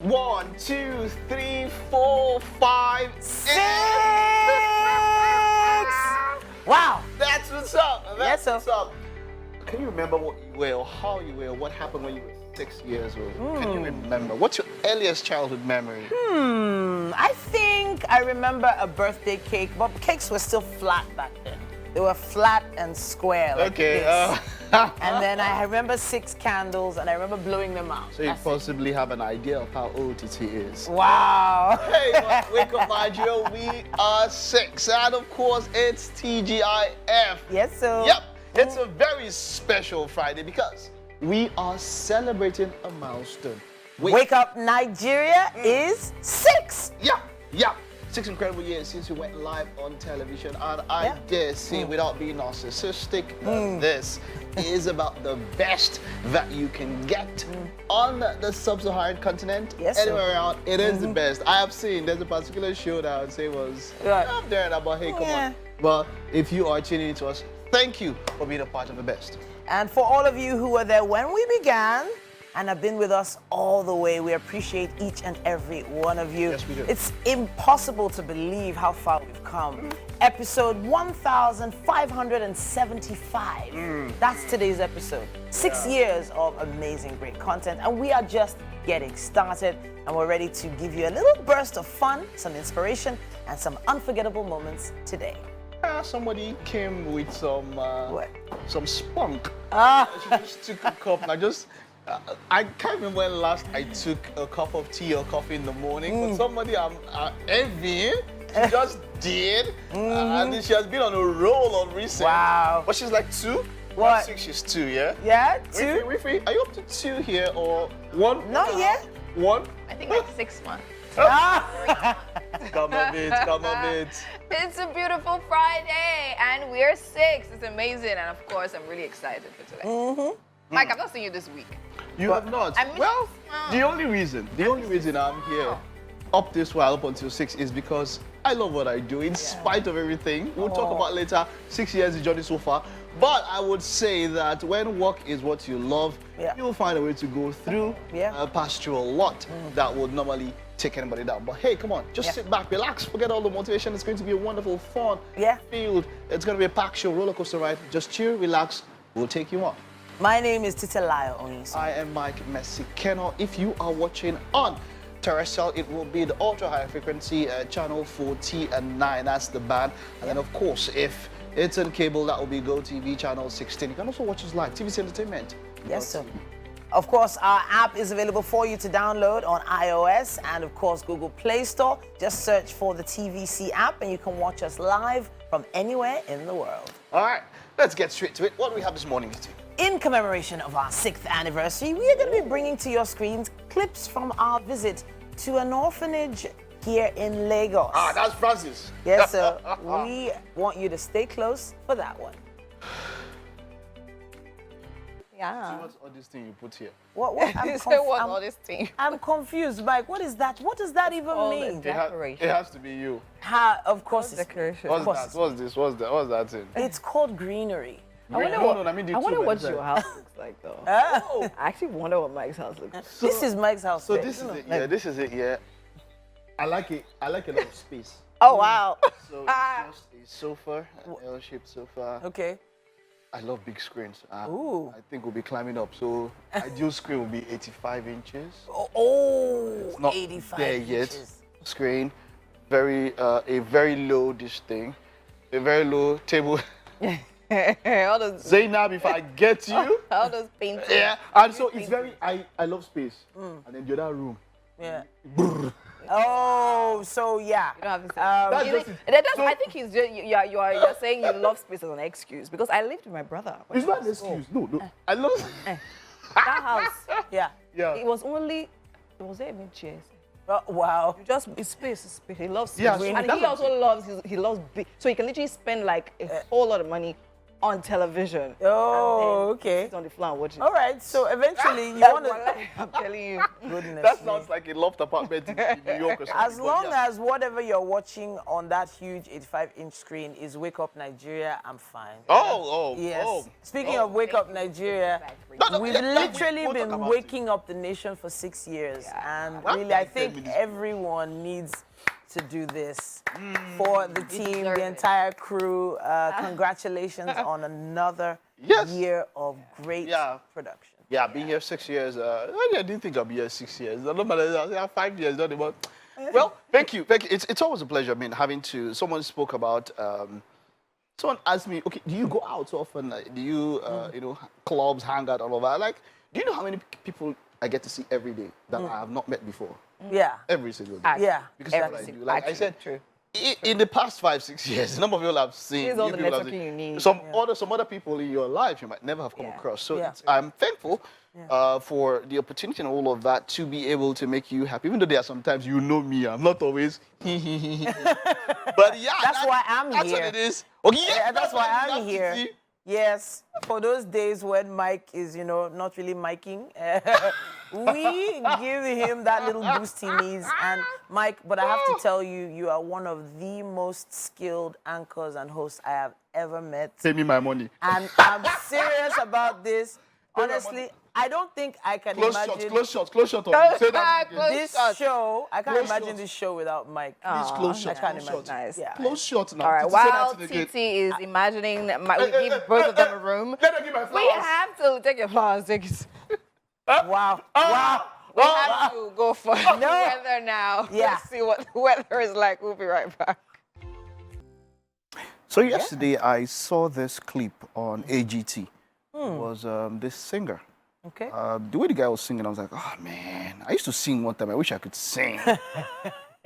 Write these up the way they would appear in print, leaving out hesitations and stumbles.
1, 2, 3, 4, 5, 6. Wow. That's what's up. That's Yes, what's up. Can you remember what you were or how you were? What happened when you were 6 years old? Can you remember? What's your earliest childhood memory? I think I remember a birthday cake, but cakes were still flat back then. They were flat and square like Okay. this. And then I remember 6 candles, and I remember blowing them out. So you possibly have an idea of how old it is. Wow. Hey, wake up, Nigeria. We are 6. And of course, it's TGIF. Yes, sir. Yep. It's a very special Friday because we are celebrating a milestone. Wake Up Nigeria is 6. Yeah. 6 incredible years since we went live on television, and I dare say, without being narcissistic, this is about the best that you can get on the sub-Saharan continent. Yes, anywhere around, it is the best. I have seen there's a particular show that I would say was up there and about, hey, come on. But if you are tuning into us, thank you for being a part of the best. And for all of you who were there when we began and have been with us all the way, we appreciate each and every one of you. Yes, we do. It's impossible to believe how far we've come. Episode 1575. That's today's episode. 6 years of amazing, great content, and we are just getting started, and we're ready to give you a little burst of fun, some inspiration, and some unforgettable moments today. Somebody came with some spunk. She just took a cup, and I can't remember when last I took a cup of tea or coffee in the morning, but somebody I'm envying, she just did, and she has been on a roll on recent. Wow. But she's like 2? What? 6, she's 2, yeah? Yeah, 2? Riffy, are you up to 2 here or 1? Not yet. 1? I think like 6 months. Come a bit. It's a beautiful Friday, and we're 6. It's amazing, and of course, I'm really excited for today. Mike, I've not seen you this week. You have not. Well, the only reason I'm here up this while up until 6 is because I love what I do in spite of everything. We'll talk about later, 6 years the journey so far. But I would say that when work is what you love, you'll find a way to go through past you a lot that would normally take anybody down. But hey, come on, just sit back, relax, forget all the motivation. It's going to be a wonderful, fun field. It's going to be a packed show, roller coaster ride. Just chill, relax, we'll take you on. My name is Titilayo Oniso. I am Mike Messi-Keno. If you are watching on terrestrial, it will be the ultra high frequency channel 4T and 9. That's the band. And then of course, if it's on cable, that will be GOTV channel 16. You can also watch us live, TVC Entertainment. Yes, sir. Of course, our app is available for you to download on iOS and of course Google Play Store. Just search for the TVC app and you can watch us live from anywhere in the world. All right, let's get straight to it. What do we have this morning, Kitty? In commemoration of our 6th anniversary, we are going to be bringing to your screens clips from our visit to an orphanage here in Lagos. That's Francis. Yes, sir. We want you to stay close for that one. Yeah. See what's all this thing you put here? What? All this thing? I'm confused, Mike. What is that? What does that even mean? It has to be you. Of course, it's decoration. What's that? What's this? What's that thing? It's called greenery. I wonder what your house looks like, though. I actually wonder what Mike's house looks like. This is Mike's house. So this is it. Yeah, this is it. Yeah. I like it. I like a lot of space. Oh, wow. So it's just a sofa, an L-shaped sofa. Okay. I love big screens. Ooh. I think we'll be climbing up. So ideal screen will be 85 inches. Oh, Not 85 there inches. yet. Screen, a very low dish thing, a very low table. All those, Zainab, if I get you. all those paintings. Yeah, and so it's very, I love space. And then the other room. Yeah. Oh, so yeah. You don't have to say. I think he's just, you're saying you love space as an excuse, because I lived with my brother. It's not an excuse. No. I love That house. Yeah. It was there even chairs. Wow. It's space. He loves space. Yeah, And he also loves big. So he can literally spend like a whole lot of money on television. Oh, and then okay. sit on the floor and watch it. All right, so eventually you want to. I'm telling you. Goodness. That me. sounds like a loft apartment in New York or something. As but long yeah. as whatever you're watching on that huge 85-inch screen is Wake Up Nigeria, I'm fine. Yes. Speaking of Wake Up Nigeria, we've literally we'll talk been about waking up the nation for 6 years. And really, I think everyone needs to do this for the team, the entire crew. Congratulations on another year of great production. Yeah, being here 6 years. I didn't think I'd be here 6 years. No matter, I have 5 years. Not about. Well, thank you. It's always a pleasure. I mean, having to. Someone spoke about. Someone asked me, okay, do you go out so often? Like, do you, you know, clubs, hang out, all of that? Like, do you know how many people I get to see every day that I have not met before? Yeah. Every single day. Yeah. Because of what I do. Like I said, in the past 5, 6 years, the number of people I've seen. Here's all the networking you need. Some other people in your life you might never have come across. So I'm thankful for the opportunity and all of that to be able to make you happy. Even though there are sometimes you know me, I'm not always But yeah, that's why I'm that's here. What it is. Okay, yeah, that's why I'm here. Yes, for those days when Mike is, you know, not really miking, we give him that little boost he needs. And Mike, but I have to tell you, you are one of the most skilled anchors and hosts I have ever met. Pay me my money. And I'm serious about this. Honestly, I don't think I can imagine Close shot. Say that again. this show. I can't imagine this show without Mike. Please close shot. I can't imagine. Nice. Yeah. Close shot now. All right, Titi, say while that again. Titi is imagining that we give both of them a room, Let her give my flowers. we have to take your flowers. Take it. Wow. Wow. We have to go for the weather now. Yeah. Let's see what the weather is like. We'll be right back. So yesterday I saw this clip on AGT. It was this singer. Okay. The way the guy was singing, I was like, oh man, I used to sing one time. I wish I could sing.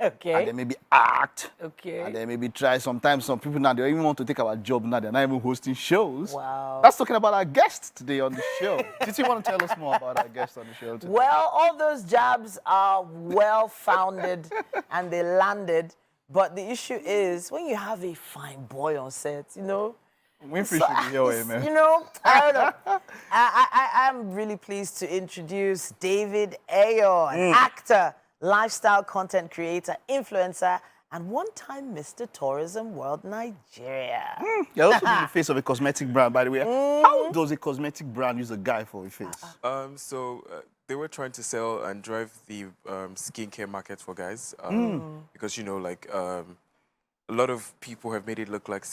Okay. And then maybe act. Okay. And then maybe try. Sometimes some people now, they don't even want to take our job now. They're not even hosting shows. Wow. That's talking about our guest today on the show. Did you want to tell us more about our guest on the show today? Well, all those jabs are well-founded and they landed. But the issue is, when you have a fine boy on set, you know, Winfrey should be here, man. you know, I don't know. I'm really pleased to introduce David Ayon, actor, lifestyle content creator, influencer, and one-time Mr. Tourism World Nigeria. You're also the face of a cosmetic brand, by the way. How does a cosmetic brand use a guy for a face? They were trying to sell and drive the skincare market for guys because, you know, like a lot of people have made it look like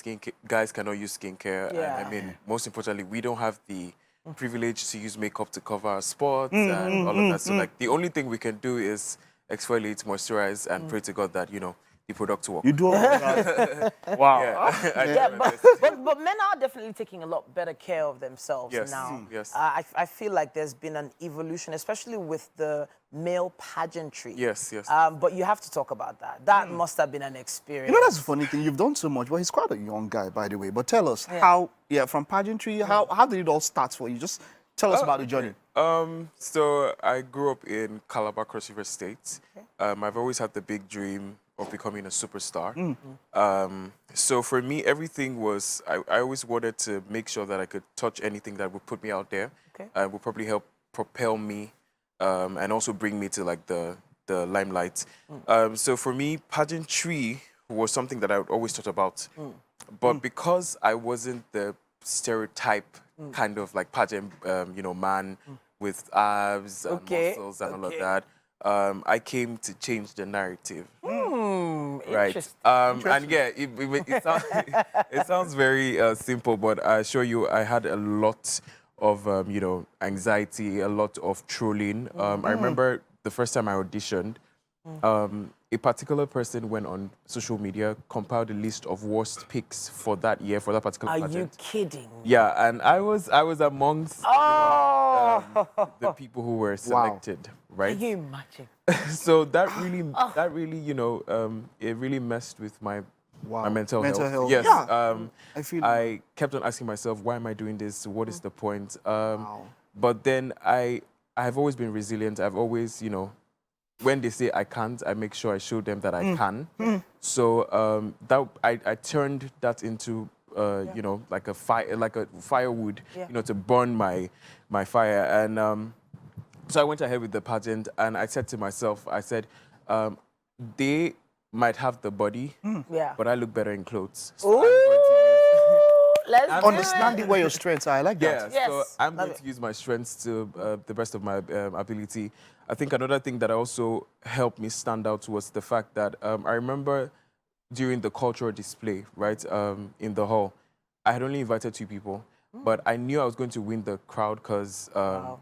guys cannot use skincare. Yeah. And I mean, most importantly, we don't have the privilege to use makeup to cover our spots and all of that. So, like, the only thing we can do is exfoliate, moisturize, and pray to God that, you know, the product work. You do all of that. Wow. Yeah, but men are definitely taking a lot better care of themselves now. Yes. I feel like there's been an evolution, especially with the male pageantry. Yes. But you have to talk about that. That must have been an experience. You know, that's the funny thing. You've done so much. Well, he's quite a young guy, by the way. But tell us how, from pageantry, how did it all start for you? Just tell us about the journey. So I grew up in Calabar, Cross River State. I've always had the big dream of becoming a superstar. So for me, everything was, I always wanted to make sure that I could touch anything that would put me out there. Would probably help propel me and also bring me to like the limelight. So for me, pageantry was something that I always thought about. But because I wasn't the stereotype kind of like pageant, you know, man with abs and muscles and all of that, I came to change the narrative. Right. And yeah, it sounds very simple, but I assure you, I had a lot of, you know, anxiety, a lot of trolling. I remember the first time I auditioned, a particular person went on social media, compiled a list of worst picks for that year, for that particular pageant. Are you kidding? Yeah, and I was amongst the people who were selected, right? Can you imagine? So that really, you know, it really messed with my mental health. Yes. Yeah. I kept on asking myself, why am I doing this? What is the point? But then I have always been resilient. I've always, you know, when they say I can't, I make sure I show them that I can. So I turned that into you know, like a firewood, Yeah. you know, to burn my fire. And so I went ahead with the pageant, and I said to myself, I said, they might have the body, Yeah. but I look better in clothes. So Ooh, I'm going to use let's do Understanding where your strengths are, I like that. yeah, so Yes, I'm love going it. to use my strengths to the best of my ability. I think another thing that also helped me stand out was the fact that I remember during the cultural display, right, in the hall, I had only invited 2 people, but I knew I was going to win the crowd because,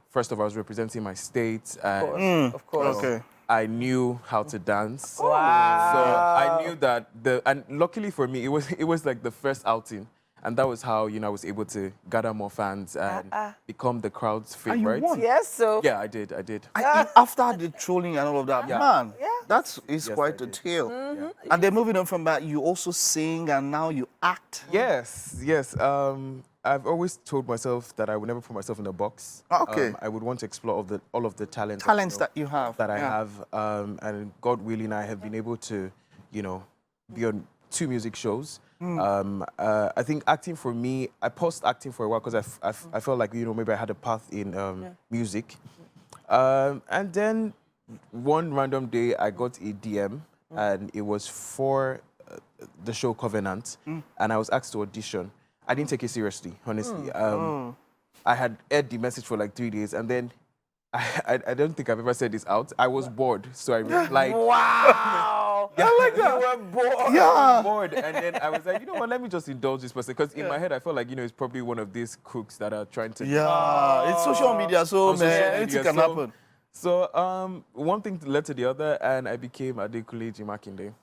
first of all, I was representing my state, and Of course. Okay. I knew how to dance. Wow. So I knew that and luckily for me, it was like the first outing. And that was how, you know, I was able to gather more fans and become the crowd's you favorite. won? Yes, so. Yeah, I did. After the trolling and all of that, man, Yeah. that is Yes, quite I a did. tale. And then moving on from that, you also sing and now you act. Yes. I've always told myself that I would never put myself in a box. Okay. I would want to explore all of the talents That you have. that I Yeah. have, and God willing, I have been able to, you know, be on 2 music shows. I think acting for me, I paused acting for a while because I felt like, you know, maybe I had a path in music. And then one random day, I got a DM, and it was for the show Covenant, and I was asked to audition. I didn't take it seriously, honestly. I had aired the message for like 3 days, and then I don't think I've ever said this out. I was bored, so I replied. Wow. Yeah, I like that. You were bored. Yeah. Bored, and then I was like, you know what? Let me just indulge this person, because in my head I felt like, you know, it's probably one of these crooks that are trying to. Yeah, it's social media, so On social man, media, anything can so- happen. So one thing led to the other, and I became Adekunle Jimakinde.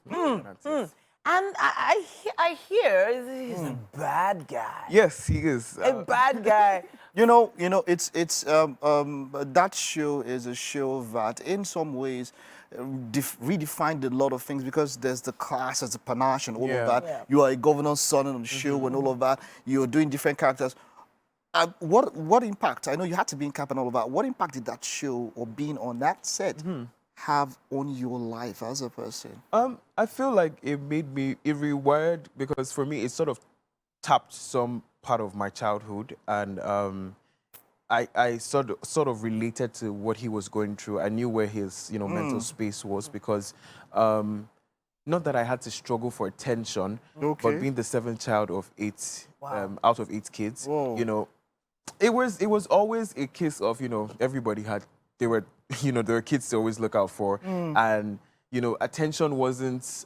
That's it. And I hear he's a bad guy. Yes, he is. A bad guy. You know, it's that show is a show that, in some ways, redefined a lot of things, because there's the class, there's the panache, and all Yeah. of that. Yeah. You are a governor's son on the show, and all of that. You're doing different characters. What impact? I know you had to be in cap and all of that. What impact did that show or being on that set have on your life as a person? I feel like it rewired, because for me it sort of tapped some part of my childhood, and I sort of related to what he was going through. I knew where his, you know, mental space was, because not that I had to struggle for attention, Okay. but being the 7th child of 8 out of 8 kids, Whoa. you know, it was always a case of, you know, everybody had, there were kids to always look out for, and, you know, attention wasn't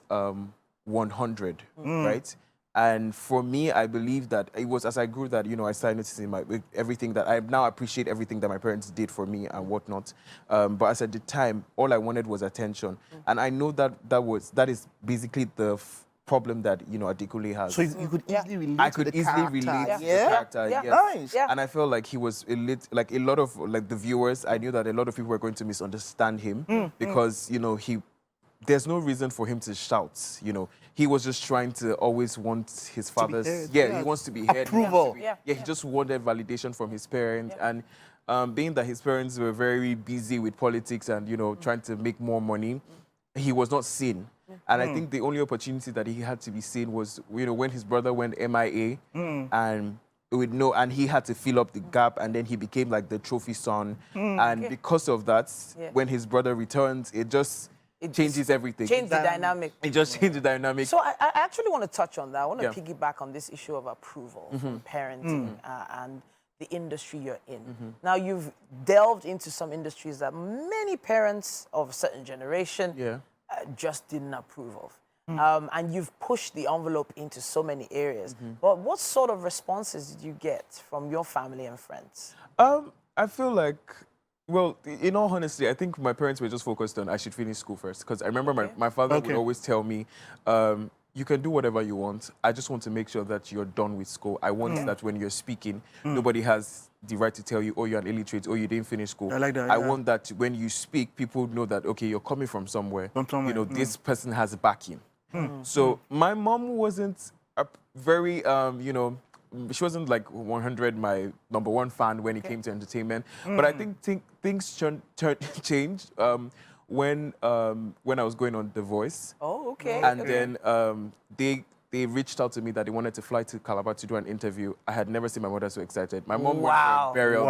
100, right? And for me, I believe that it was as I grew that, you know, I started noticing everything that I now appreciate, everything that my parents did for me and whatnot. But as at the time, all I wanted was attention, and I know that is basically the problem that, you know, Adekunle has. So you could easily relate I to could the easily character. relate to the Yeah? character. Yeah. Yes. Nice. Yeah. And I felt like he was like a lot of like the viewers. I knew that a lot of people were going to misunderstand him because, you know, there's no reason for him to shout. You know, he was just trying to always want his father's. heard, Yeah, yeah. he wants to be heard. Approval. Yeah. He just wanted validation from his parents, and being that his parents were very busy with politics and, you know, trying to make more money, he was not seen. And I think the only opportunity that he had to be seen was, you know, when his brother went MIA, and he had to fill up the gap, and then he became like the trophy son. And because of that, when his brother returns, it changes everything. Change the dynamic. It just changed the dynamic. So I actually want to touch on that. I want to Yeah. piggyback on this issue of approval from parenting and the industry you're in. Now, you've delved into some industries that many parents of a certain generation just didn't approve of. And you've pushed the envelope into so many areas. But what sort of responses did you get from your family and friends? I feel like, well, in all honesty, I think my parents were just focused on I should finish school first. Because I remember my father would always tell me, you can do whatever you want. I just want to make sure that you're done with school. I want that when you're speaking, nobody has the right to tell you, oh, you're an illiterate, or you didn't finish school. I like that, I yeah. want that when you speak, people know that, okay, you're coming from somewhere. You know, this person has backing. So my mom wasn't a very, you know, she wasn't like 100 my #1 fan when it came to entertainment. But I think things changed when I was going on The Voice. Oh, okay. And then they reached out to me that they wanted to fly to Calabar to do an interview. I had never seen my mother so excited. My mom went for a burial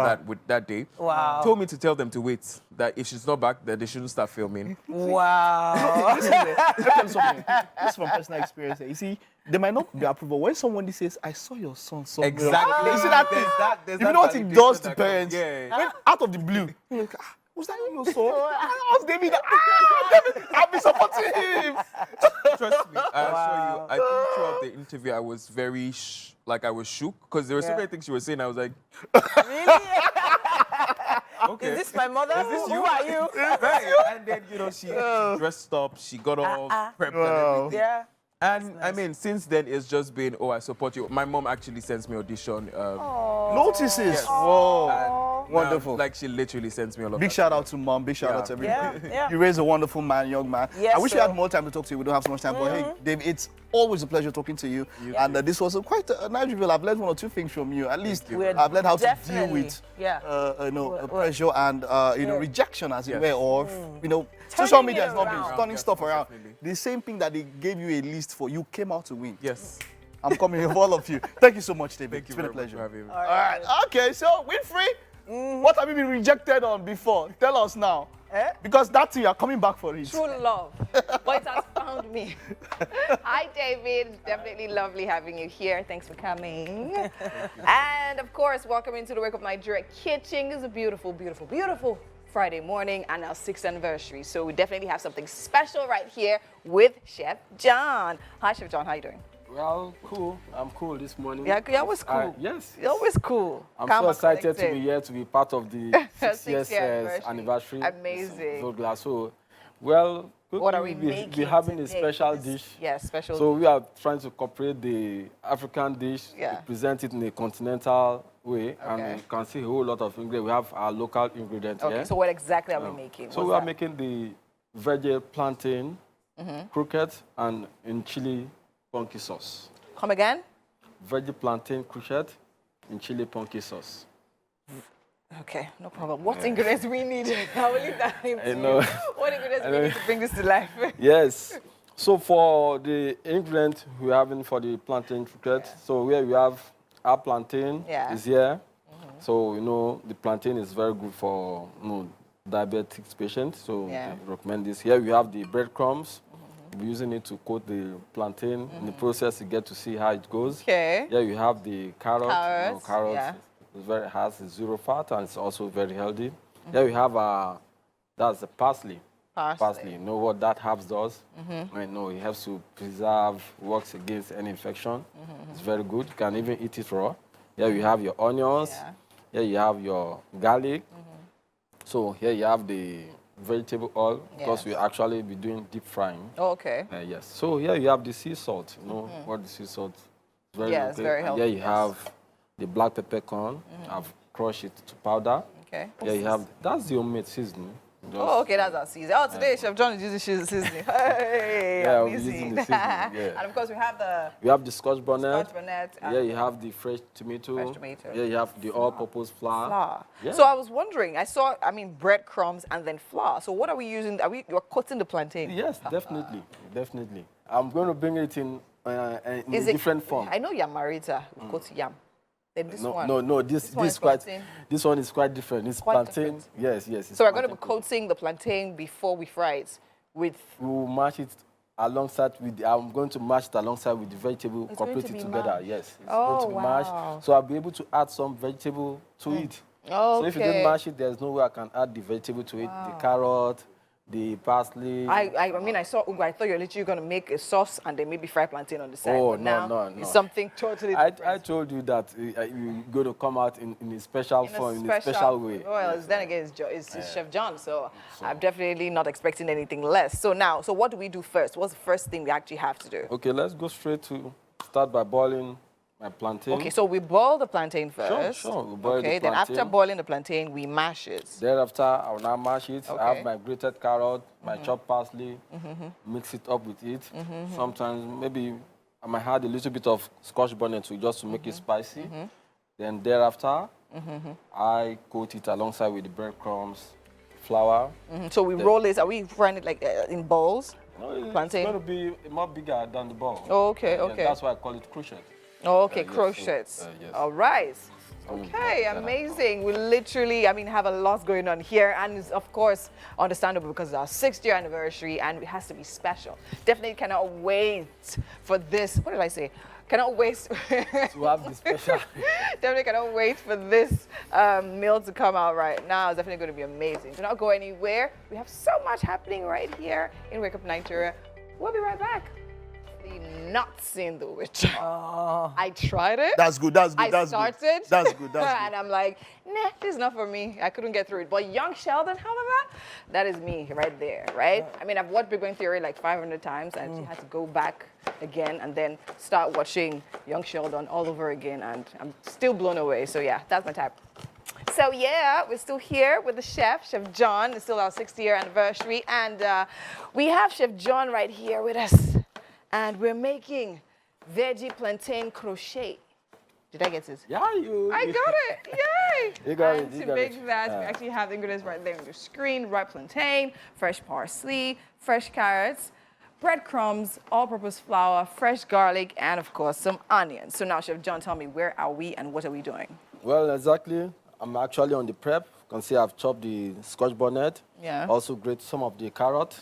that day. Wow. Told me to tell them to wait, that if she's not back, that they shouldn't start filming. Wow. Let me tell you something. This is from personal experience. You see, they might not be approval. When someone says, I saw your son somewhere. Exactly. You see that thing? There's You that know what it validation does to that parents? comes- When out of the blue. You're like, was that your son? I was David. David, I've been supporting him. Trust me, I assure you. I think throughout the interview, I was very, I was shook because there were so many things she was saying. I was like, Really? okay. Is this my mother? Is this Who you? are you? Right. And then, she dressed up, she got all prepped and everything. Yeah. And I mean, since then, it's just been, I support you. My mom actually sends me audition. Notices. Yes. Whoa. And Wonderful. Like, she literally sends me all of Big that. shout out to mom. Big shout out to everybody. Yeah. You raised a wonderful man, young man. Yes, I wish we sir. had more time to talk to you. We don't have so much time. But hey, Dave, it's always a pleasure talking to you. And this was quite a nice reveal. I've learned one or two things from you. At least I've learned how to deal with pressure and rejection, as it were, or social media has not been turning stuff around. Definitely. The same thing that they gave you a list for, you came out to win. Yes. I'm coming with all of you. Thank you so much, David. Thank you It's been a very much pleasure. for having me. All right. Okay, so Winfrey, what have you been rejected on before? Tell us now. Because that thing, you're coming back for it. True love. But it has found me. Hi, David. It's definitely lovely having you here. Thanks for coming. And of course, welcome into the Wake Up Nigeria kitchen. It's a beautiful, beautiful, beautiful Friday morning and our 6th anniversary. So we definitely have something special right here with Chef John. Hi, Chef John. How you doing? Well, cool. I'm cool this morning. Yeah, you're always cool. Yes. You're always cool. I'm Calm so and excited to collected. be here to be part of the 6 years 6th anniversary. Amazing. So glad. So, well, What are we making we're having today? a special dish. Yes, special So dish. we are trying to incorporate the African dish, Yeah. present it in a continental way, and Okay. you can see a whole lot of ingredients. We have our local ingredients Okay, here. so what exactly are we making? So What's we are that? making the veggie plantain, croquette, and in chili punky sauce. Come again? Veggie plantain croquette in chili punky sauce. Okay, no problem. What ingredients we need? I will leave that to I know. you. What ingredients we need to bring this to life? Yes. So for the ingredient we're having for the plantain croquette, so here we have our plantain is here. So the plantain is very good for diabetic patients. So I recommend this. Here we have the breadcrumbs. We're using it to coat the plantain. In the process, you get to see how it goes. Okay. Here you have the carrot. Carrots, yeah. Has zero fat and it's also very healthy. Here we have that's the parsley. Parsley. You know what that herb does? I know it helps to preserve, works against any infection. It's very good. You can even eat it raw. Here you have your onions. Here you have your garlic. So here you have the vegetable oil because we actually be doing deep frying. Oh, okay. Yes. So here you have the sea salt. You know what the sea salt is very It's very healthy. Here you have the black peppercorn. I've crushed it to powder. Okay. Here you have that's the homemade seasoning. Oh, okay, that's our season. Oh, today Chef John is using seasoning. Hey, Yeah, we're amazing. using the seasoning, yeah. And of course, we have the Scotch bonnet. Scotch bonnet. and Here you have the fresh tomato. Fresh tomato. Here you have the all-purpose flour. flour. Yeah. So I was wondering, breadcrumbs and then flour. So what are we using? You're coating the plantain? Yes, definitely, definitely. I'm going to bring it in a different form. I know yamarita, we coat yam. Then this one. No. This one is quite. plantain. This one is quite different. It's Quite plantain. different. Yes. It's So we're going to be plantain. coating the plantain before we fry it with. We will mash it alongside with. I'm going to mash it alongside with the vegetable, It's going incorporate to it be together. mashed. Yes, it's Oh, going to be wow. mashed. So I'll be able to add some vegetable to it. So if you Okay. didn't mash it, there's no way I can add the vegetable to it. The carrot, the parsley. I saw ugu. I thought you're literally going to make a sauce and then maybe fry plantain on the side. Oh, but no, now no. It's something totally I different. told you that you're going to come out in a special form, in a special way. Well, then again, it's Chef John, so I'm definitely not expecting anything less. So what do we do first? What's the first thing we actually have to do? Okay, let's go straight to start by boiling my plantain. Okay, so we boil the plantain first. Sure. We boil okay, the then after plantain. boiling the plantain, we mash it. Thereafter, I will now mash it. I Okay. have my grated carrot, my chopped parsley, mix it up with it. Sometimes maybe I might add a little bit of Scotch bonnet just to make it spicy. Then thereafter, I coat it alongside with the breadcrumbs, flour. So we roll it. Are we frying it like in bowls? No, it's Plantain? going to be more bigger than the ball. Oh, okay, Yes, okay. that's why I call it crochet. Oh, okay, Yes, so, crochets. yes. All right. Mm, Okay, yeah. amazing. We literally, have a lot going on here, and it's of course understandable because it's our 6th-year anniversary, and it has to be special. Definitely cannot wait for this. What did I say? Cannot wait To have the special. Definitely cannot wait for this meal to come out right now. It's definitely going to be amazing. Do not go anywhere. We have so much happening right here in Wake Up Nigeria. We'll be right back. Not seen The Witcher. I tried it. That's good. That's good. I That's started. good. That's good. That's And good. I'm like, nah, this is not for me. I couldn't get through it. But Young Sheldon, however, that is me right there, right? I've watched Big Bang Theory like 500 times, and you had to go back again and then start watching Young Sheldon all over again, and I'm still blown away. So yeah, that's my type. So yeah, we're still here with the chef, Chef John. It's still our 6th-year anniversary, and we have Chef John right here with us. And we're making veggie plantain crochet. Did I get this? Yeah, I got it. Yay! You got And it, you to got make it. that, we actually have the ingredients right there on the screen. Ripe plantain, fresh parsley, fresh carrots, breadcrumbs, all-purpose flour, fresh garlic, and of course some onions. So now, Chef John, tell me, where are we and what are we doing? Well, exactly. I'm actually on the prep. You can see I've chopped the scotch bonnet. Yeah. Also grate some of the carrot.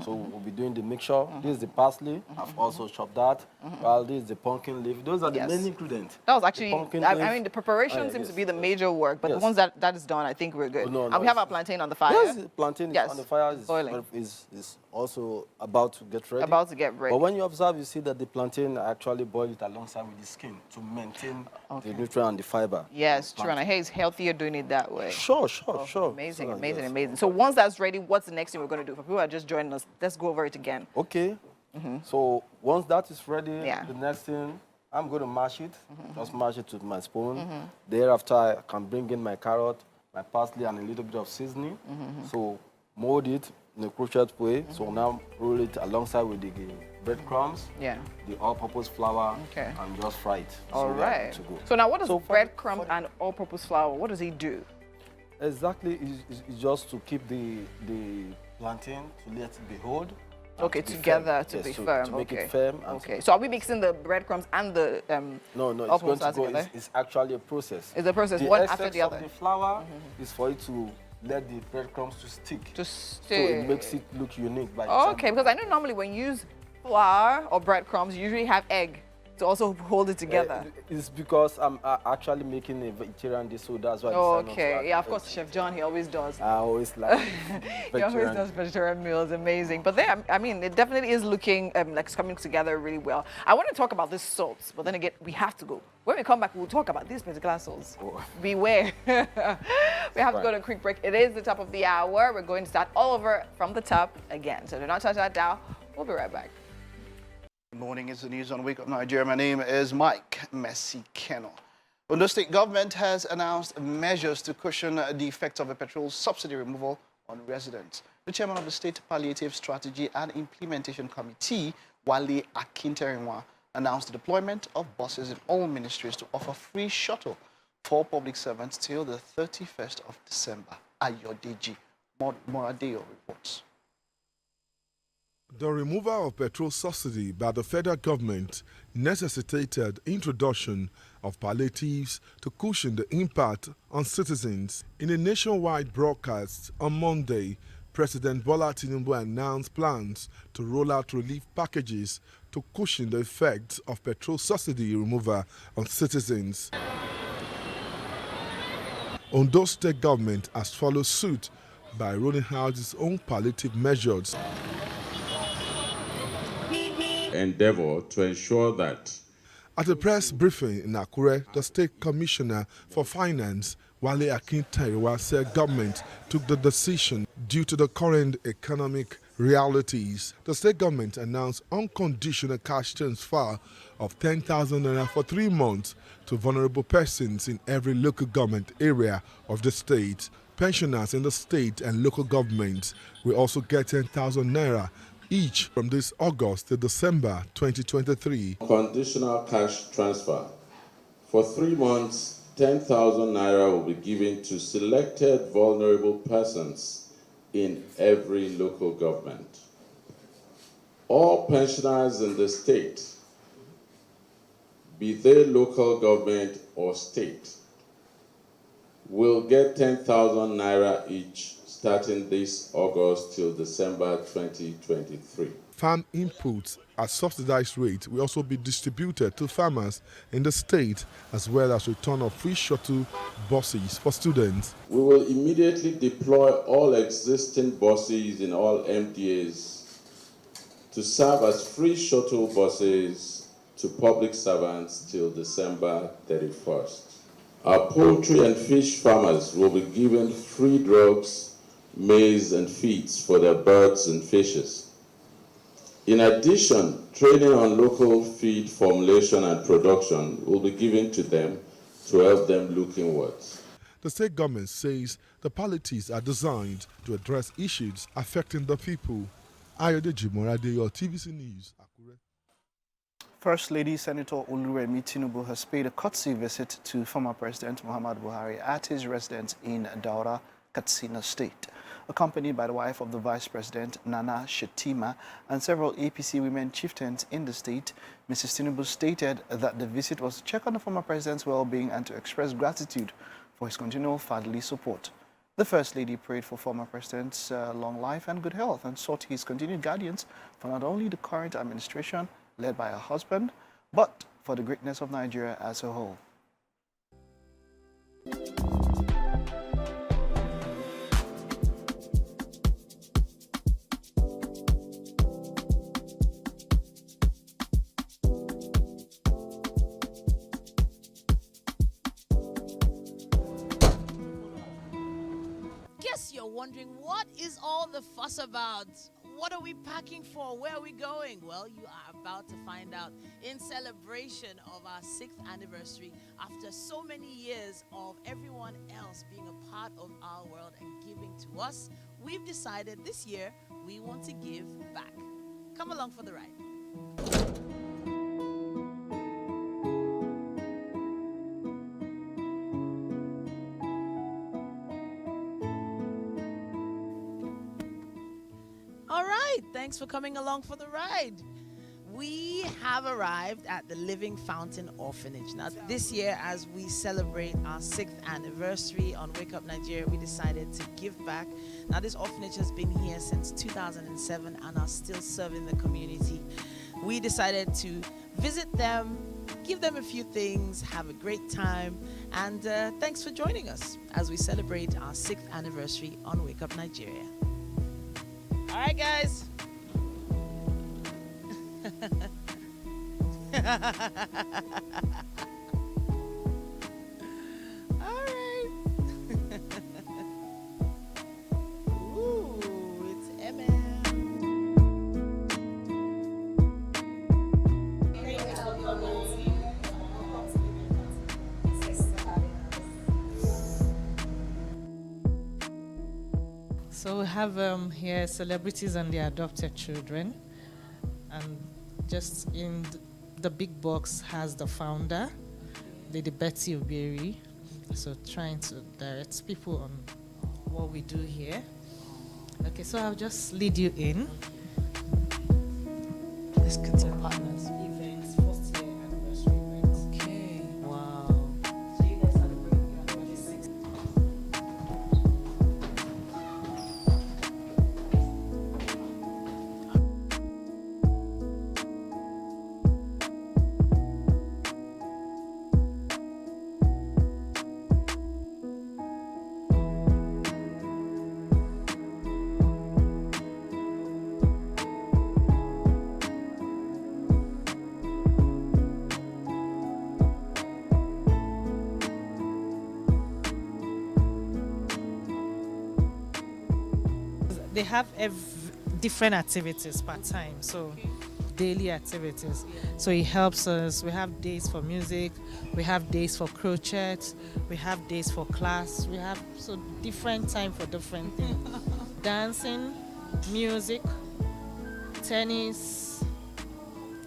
So we'll be doing the mixture. This is the parsley. I've also chopped that. While this is the pumpkin leaf. Those are the Yes. main ingredients. That was The actually, pumpkin I leaf. mean, the preparation seems to be the major work, but the Yes. ones that is done, I think we're good. Oh, no, And no, we have it's- our plantain on the fire. Yes, the plantain Yes, is on the fire. boiling. Is also about to get ready. About to get ready. But when you observe, you see that the plantain actually boil it alongside with the skin to maintain the nutrient and the fiber. Yes, true. And I hear it's healthier doing it that way. Sure. Amazing, Sure, amazing, yes. amazing. So once that's ready, what's the next thing we're going to do? For people who are just joining us, let's go over it again. Okay. So once that is ready, Yeah. the next thing, I'm going to mash it. Just mash it with my spoon. Thereafter, I can bring in my carrot, my parsley, and a little bit of seasoning. So mold it in a crochet way. So now roll it alongside with the breadcrumbs, Yeah. the all-purpose flour, Okay. and just fry it. All so we are right. good to go. So now what does So for- breadcrumbs and all-purpose flour, what does he do? Exactly, it's just to keep the plantain, to let it be hold. and Okay, to be together firm. to Yes, be to firm. make okay. it firm. And Okay. So are we mixing the breadcrumbs and the No, it's all-purpose going to flour go. together? It's actually a process. It's a process, The one after essence the other. of the flour is for it to let the breadcrumbs to stick. To So stick. it makes it look unique by Okay, itself. because I know normally when you use flour or breadcrumbs, you usually have egg to also hold it together. It's because I'm actually making a vegetarian dish, so that's why. I decided not to Okay, add yeah, of egg. course, Chef John, he always does. I always like He always vegetarian. does vegetarian meals, amazing. But then, I mean, it definitely is looking like it's coming together really well. I want to talk about this salt, but then again, we have to go. When we come back, we'll talk about these particular salts. Oh. Beware. We have to go to a quick break. It is the top of the hour. We're going to start all over from the top again. So do not touch that dial. We'll be right back. Good morning, it's the news on Wake Up Nigeria. My name is Mike Messi-Keno. Ondo State government has announced measures to cushion the effects of a petrol subsidy removal on residents. The chairman of the State Palliative Strategy and Implementation Committee, Wale Akinterenwa, announced the deployment of buses in all ministries to offer free shuttle for public servants till the 31st of December. Ayodeji Moradeo reports. The removal of petrol subsidy by the federal government necessitated introduction of palliatives to cushion the impact on citizens. In a nationwide broadcast on Monday, President Bola Tinubu announced plans to roll out relief packages to cushion the effects of petrol subsidy removal on citizens. Ondo State government has followed suit by rolling out its own palliative measures. Endeavor to ensure that At a press briefing in Akure, the State Commissioner for Finance, Wale Akinterenwa, said government took the decision due to the current economic realities. The state government announced unconditional cash transfer of 10,000 naira for 3 months to vulnerable persons in every local government area of the state. Pensioners in the state and local governments will also get 10,000 naira each from this August to December 2023. conditional cash transfer for 3 months, 10,000 naira will be given to selected vulnerable persons in every local government. All pensioners in the state, be they local government or state, will get 10,000 naira each starting this August till December 2023. Farm inputs at subsidized rate will also be distributed to farmers in the state, as well as return of free shuttle buses for students. We will immediately deploy all existing buses in all MDAs to serve as free shuttle buses to public servants till December 31st. Our poultry and fish farmers will be given free drugs, maize and feeds for their birds and fishes. In addition, training on local feed formulation and production will be given to them to help them look inwards. The state government says the policies are designed to address issues affecting the people. Ayodeji Moradeyo, TVC News, Akure. First Lady Senator Oluremi Tinubu has paid a courtesy visit to former President Muhammadu Buhari at his residence in Daura, Katsina State. Accompanied by the wife of the Vice President, Nana Shetima, and several APC women chieftains in the state, Mrs. Tinubu stated that the visit was to check on the former president's well-being and to express gratitude for his continual fatherly support. The First Lady prayed for former President's long life and good health and sought his continued guidance for not only the current administration led by her husband, but for the greatness of Nigeria as a whole. Guess you're wondering, what is all the fuss about? What are we packing for? Where are we going? Well, you are about to find out in celebration of our 6th anniversary. After so many years of everyone else being a part of our world and giving to us, we've decided this year we want to give back. Come along for the ride. All right, thanks for coming along for the ride. We have arrived at the Living Fountain Orphanage. Now, this year, as we celebrate our 6th anniversary on Wake Up Nigeria, we decided to give back. Now, this orphanage has been here since 2007 and are still serving the community. We decided to visit them, give them a few things, have a great time, and thanks for joining us as we celebrate our 6th anniversary on Wake Up Nigeria. All right, guys. All right. Ooh, it's MM. So we have here celebrities and their adopted children, and just in the big box has the founder, Lady Betty Obieri. So trying to direct people on what we do here. Okay, so I'll just lead you in. Let's get to partners. Events, first year anniversary events. Okay. Wow. So you guys celebrate your anniversary. They have different activities per time, so daily activities. So it helps us. We have days for music, we have days for crochet, we have days for class, we have so different time for different things. Dancing, music, tennis,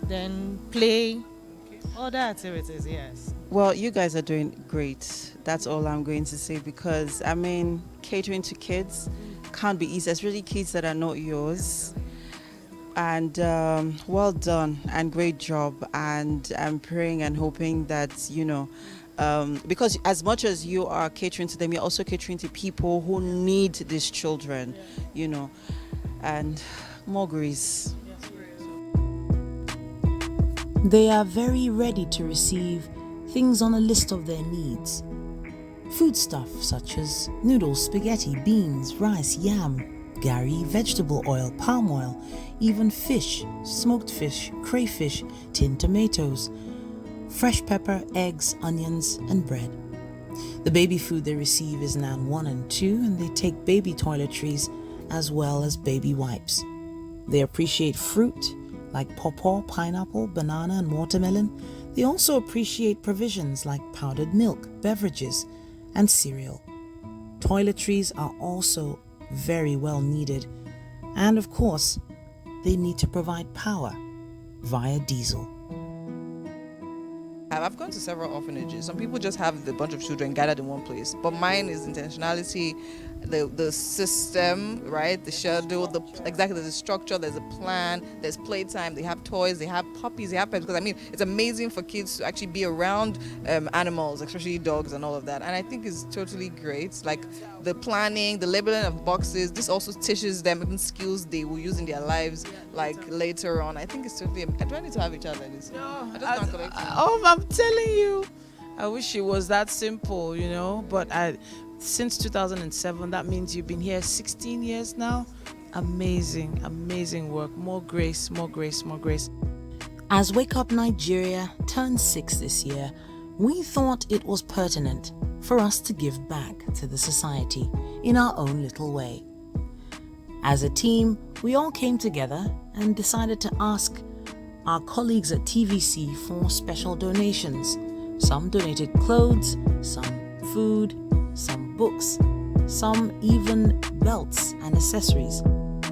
then play, other activities, yes. Well, you guys are doing great. That's all I'm going to say, because I mean, catering to kids can't be easy, especially kids that are not yours. And well done and great job. And I'm praying and hoping that, you know, because as much as you are catering to them, you're also catering to people who need these children, you know, and more grace. They are very ready to receive things on a list of their needs. Foodstuff such as noodles, spaghetti, beans, rice, yam, gari, vegetable oil, palm oil, even fish, smoked fish, crayfish, tinned tomatoes, fresh pepper, eggs, onions, and bread. The baby food they receive is NAN 1 and 2, and they take baby toiletries as well as baby wipes. They appreciate fruit like pawpaw, pineapple, banana, and watermelon. They also appreciate provisions like powdered milk, beverages, and cereal. Toiletries are also very well needed, and of course, they need to provide power via diesel. I've gone to several orphanages. Some people just have a bunch of children gathered in one place, but mine is intentionality, the system, right? The schedule, exactly the structure. There's a plan. There's playtime. They have toys. They have puppies. They have pets. Because I mean, it's amazing for kids to actually be around animals, especially dogs and all of that. And I think it's totally great. Like the planning, the labeling of boxes. This also teaches them even skills they will use in their lives, like later on. I think it's totally. I don't need to have a child like this. No, I just can't collect. I'm telling you, I wish it was that simple, you know. But since 2007, that means you've been here 16 years now. Amazing, amazing work. More grace, more grace, more grace. As Wake Up Nigeria turned 6 this year, we thought it was pertinent for us to give back to the society in our own little way. As a team, we all came together and decided to ask our colleagues at TVC for special donations. Some donated clothes, some food, some books, some even belts and accessories.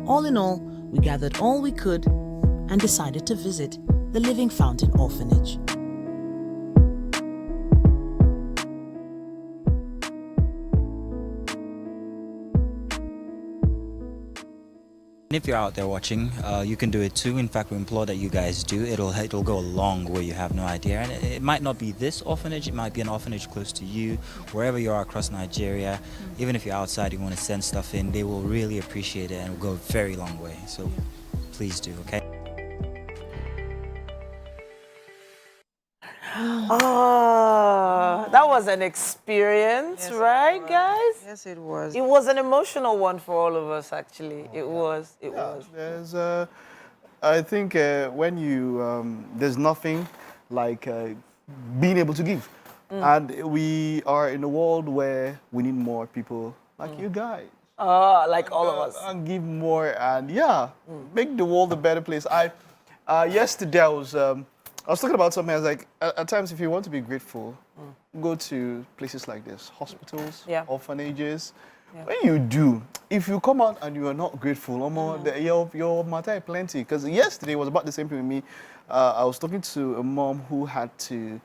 All in all, we gathered all we could and decided to visit the Living Fountain Orphanage. If you're out there watching, you can do it too. In fact, we implore that you guys do. It'll go a long way. You have no idea. And it might not be this orphanage. It might be an orphanage close to you, wherever you are across Nigeria. Even if you're outside, you want to send stuff in, they will really appreciate it and it will go a very long way. So please do, okay? Oh, that was an experience, Yes, right, guys? Yes, it was. It was an emotional one for all of us, actually. It was. It was. There's, I think when you, there's nothing like being able to give. And we are in a world where we need more people like you guys. Like all of us. And give more and make the world a better place. Yesterday I was talking about something. I was like, at times, if you want to be grateful, go to places like this, hospitals, orphanages. Yeah. When you do, if you come out and you are not grateful, your matter is plenty. Because yesterday was about the same thing with me. I was talking to a mom who had to